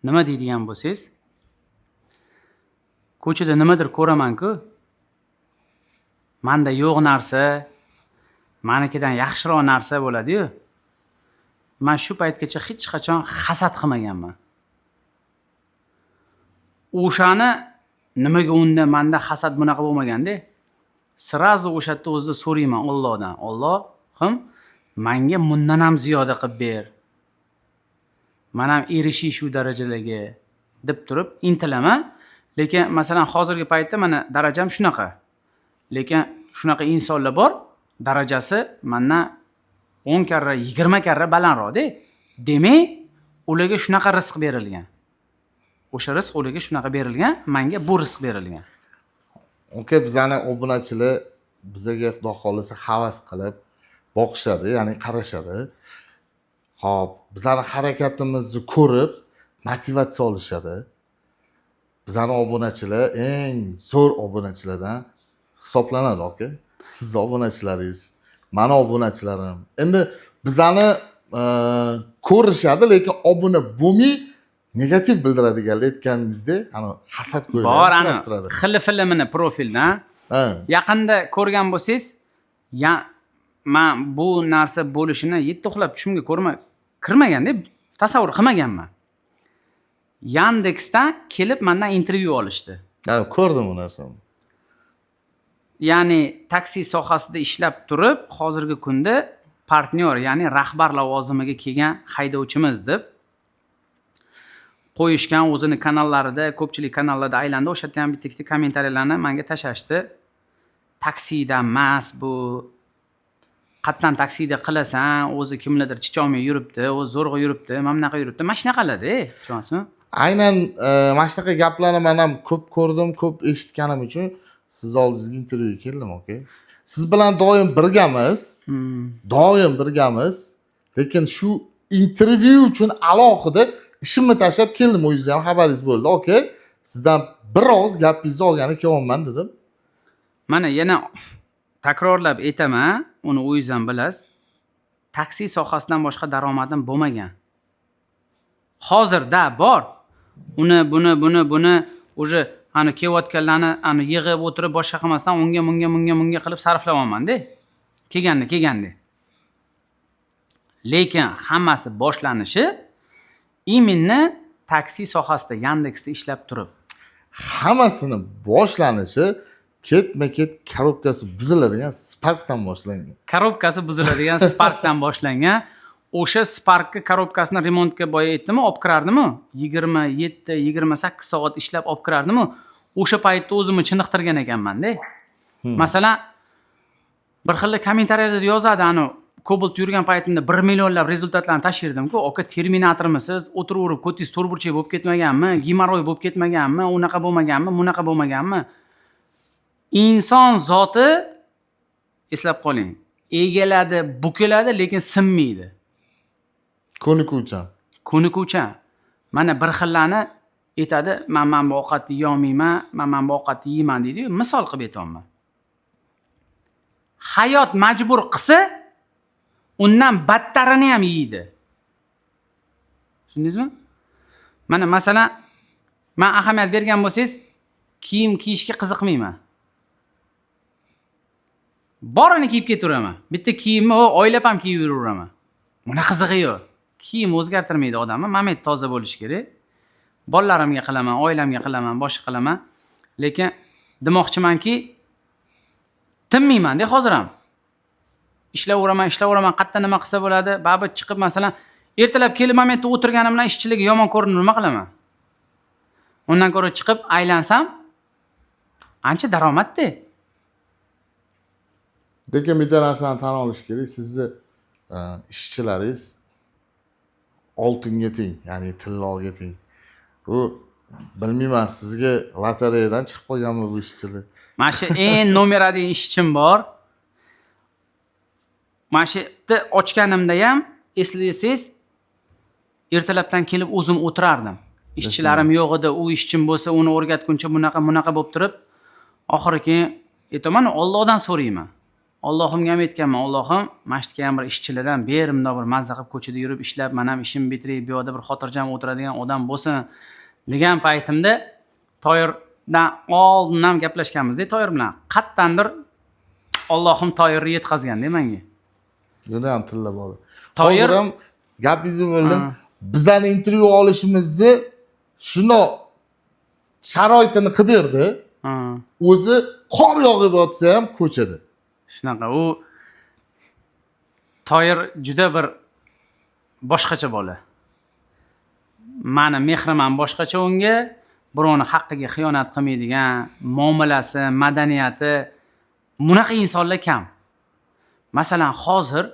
nima deydigan bo'lsangiz, ko'chada nimadir ko'raman-ku, manda yo'q narsa, manikidan yaxshiroq narsa bo'ladi-yu. Men shu paytgacha hech qachon hasad qilmaganman. O'shani nimaga unda menda hasad bunaqa bo'lmaganda, sirazu o'sha yerda o'zida so'rayman Allohdan. Allohim, menga bundan ham ziyoda qilib ber. Men ham erishish shu darajalarga deb turib intilaman. Lekin masalan hozirgi paytda mana darajam shunaqa. Lekin shunaqa insonlar bor, darajasi mendan 10 karra, 20 karra balandroq-da. Demak, ularga shunaqa rizq berilgan. O'sha rizq ularga shunaqa berilgan, menga bu rizq berilgan. Okay, bizani obunachilar bizga xudo xolisa havas qilib boqishadi, ya'ni qarashadi. Xo'p, bizani harakatimizni ko'rib motivatsiya olishadi. Bizani obunachilar eng zo'r obunachilardan hisoblanadi, okay? Siz obunachilaringiz, meni obunachilarim. Endi bizani ko'rishadi, lekin obuna bo'lmay negativ bildiradiganlar aytganingizdek, ana hasad ko'rib Bor ana xili filmini profildan. Yaqinda ko'rgan bo'lsangiz, men bu narsa bo'lishini yetti uxlab tushimga kirmaganda tasavvur qilmaganman. Yandexdan kelib mendan intervyu olishdi. Ko'rdim bu narsani. Ya'ni taksi sohasida ishlab turib, hozirgi kunda partnyor, ya'ni rahbar lavozimiga kelgan haydovchimiz deb qo'yishgan o'zini kanallarida, ko'pchilik kanallarda aylandi. O'sha yerda ham bitta-ikkita kommentariyalarni menga tashashdi. Taksida emas bu. Qatdan taksida qilasan, o'zi kimlardir chicholmay yuribdi, o'zi zo'rg'a yuribdi, mana bunaqa yuribdi. Mana shunaqalarda, tushunasizmi? Aynan mana shunaqa gaplarni men ham ko'p ko'rdim, ko'p eshitganim uchun siz oldingizga intervyuga keldim, okay? Siz bilan doim birgamiz. Doim birgamiz. Lekin shu intervyu uchun alohida ishimni tashlab keldim, o'zingiz ham xabaringiz bo'ldi, okay? Sizdan biroz gapingizni olgani kelyapman dedim. Mana yana takrorlab aytaman, uni o'zingiz ham bilasiz. Taksi sohasidan boshqa daromadim bo'lmagan. Hozirda bor. Buni o'sha ana kelayotganlarni ana yig'ib o'tirib boshqa qilmasdan unga qilib sarflayapman-da. Kelgandi. Lekin hammasi boshlanishi именно taksi sohasida Yandexda ishlab turib. Hammasini boshlanishi ketma-ket korobkasi buziladigan Sparkdan boshlangan. Korobkasi buziladigan Sparkdan boshlangan. O'sha Sparkka korobkasini remontga boya aytdimi, olib kirardimi? 27-28 soat ishlab olib kirardimi? O'sha paytda o'zimni chiniqtirgan ekanman-da. Masalan, bir xil kommentariyalarda yozadi, ana Cobalt yurgan paytimda 1 millionlab rezultatlarni tashirdim-ku, aka terminatormisiz, o'tiraverib ko'tingiz to'rtburchak bo'lib ketmaganmi, gemoroy bo'lib ketmaganmi, unaqa bo'lmaganmi, bunaqa bo'lmaganmi? Inson zoti eslab qoling, egaladi, bukiladi, lekin sinmaydi. Ko'nikuvchan. Mana bir xillarni aytadi, men bu ovqatni yemayman, men bu ovqatni yeyman deydi-yu, misol qilib aytaman. Hayot majbur qilsa, undan battarini ham yeydi. Tushundingizmi? Mana masalan, men ahamiyat bergan bo'lsangiz, kiyim kiyishga qiziqmayman. Borini kiyib ketaveraman. Bitta kiyimni oylab ham kiyib yuraveraman. Buna qizig'i yo'q. Kiyim o'zgartirmaydi odamni. Mamay toza bo'lishi kerak. Bolalarimga qilaman, oilamga qilaman, boshqa qilaman. Lekin demoqchimanki, tinmayman-da hozir ham. Ishlayveraman, qayerda nima qilsa bo'ladi? Babit chiqib masalan, ertalab kelib momentda o'tirganim bilan ishchiligi yomon ko'rinib nima qilaman? Undan ko'ra chiqib aylansam, ancha daromadda. Lekin bitta narsani tan olish kerak, sizni ishchilaringiz oltinga teng, ya'ni tilloga teng. Bu bilmayman, sizga lotereyadan chiqib qolganmi bu ishchilar? Mana shu eng nomerali ishchim bor. Mana shu yerda ochganimda ham eslasangiz, ertalabdan kelib o'zim o'tirardim. Ishchilarim yo'q edi, u ishchim bo'lsa, uni o'rgatguncha bunaqa bo'lib turib, oxiri keyin aytaman, Allohdan so'rayman. Allohimga ham aytganman, Allohim mana shu ham bir ishchilardan ber, bundoq bir mazza qilib ko'chada yurib ishlab, men ham ishim bitirib, bu yoqda bir xotirjam o'tiradigan odam bo'lsin degan paytimda Toyirdan oldin ham gaplashganmiz-da, Toyir bilan. Qattandir Allohim Toyirni yetkazganda menga. Juda ham tilla bola. Toyir- Hozir ham gapingizni bo'ldim. Bizani intervyu olishimizni shundoq sharoitini qilib berdi. Ha. O'zi qor yog'ib yotsa ham ko'chada. Shunaqa u Toyir juda bir boshqacha bola. Mani mehrim ham boshqacha unga, birovni haqqiga xiyonat qilmaydigan, muomalasi, madaniyati bunaqa insonlar kam. Masalan, hozir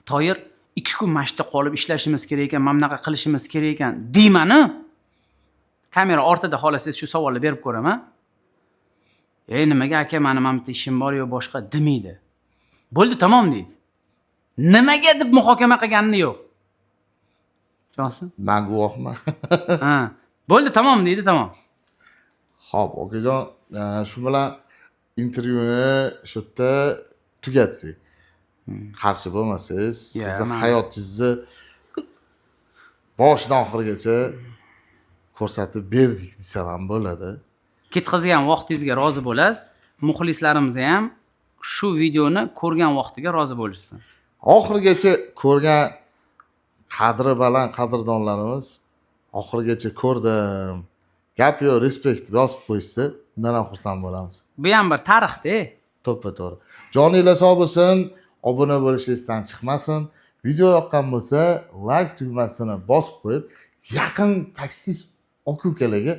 Toyir 2 kun mashqda qolib ishlashimiz kerak ekan, mana bunaqa qilishimiz kerak ekan deymani. Kamera ortida xohlasangiz shu savolni berib ko'raman. Nimaga aka, mani mana bitta ishim bor yo boshqa demaydi. Bo'ldi, tamom deydi. Nimaga deb muhokama qilganini yo'q. Tushunasizmi? Men guvohman. Ha. Bo'ldi, tamom deydi, tamom. Xo'p, okajon, shu bilan intervyuni shu yerda tugatsak. Qarshi bo'lmasangiz, Ya, sizni man- hayotingizni boshidan oxirigacha ko'rsatib berdik desam ham bo'ladi. Ketkazgan vaqtingizga rozi bo'lasiz. Muxlislarimiz ham shu videoni ko'rgan vaqtiga rozi bo'lishsin. Oxirigacha ko'rgan qadri baland qadrdonlarimiz oxirigacha ko'rdim. Gap yo'q, respekt yozib qo'yishsa, undan ham xursand bo'lamiz. Bu ham bir tarixda. To'ppa-to'g'ri. Joninglar sog' bo'lsin, obuna bo'lish esdan chiqmasin. Video yoqqan bo'lsa, like tugmasini bosib qo'yib, yaqin taksist aka-ukalarga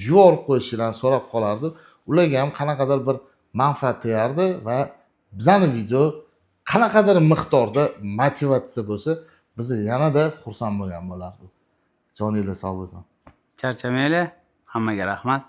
yuborib qo'yishingizni so'rab qolardim. Ularga ham qanaqadir bir manfaat tegardi va bizani video qanaqadir miqdorda motivatsiya bo'lsa, biz yanada xursand bo'lgan bo'lardik. Joninglar sog' bo'lsin. Charchamanglar. Hammaga rahmat.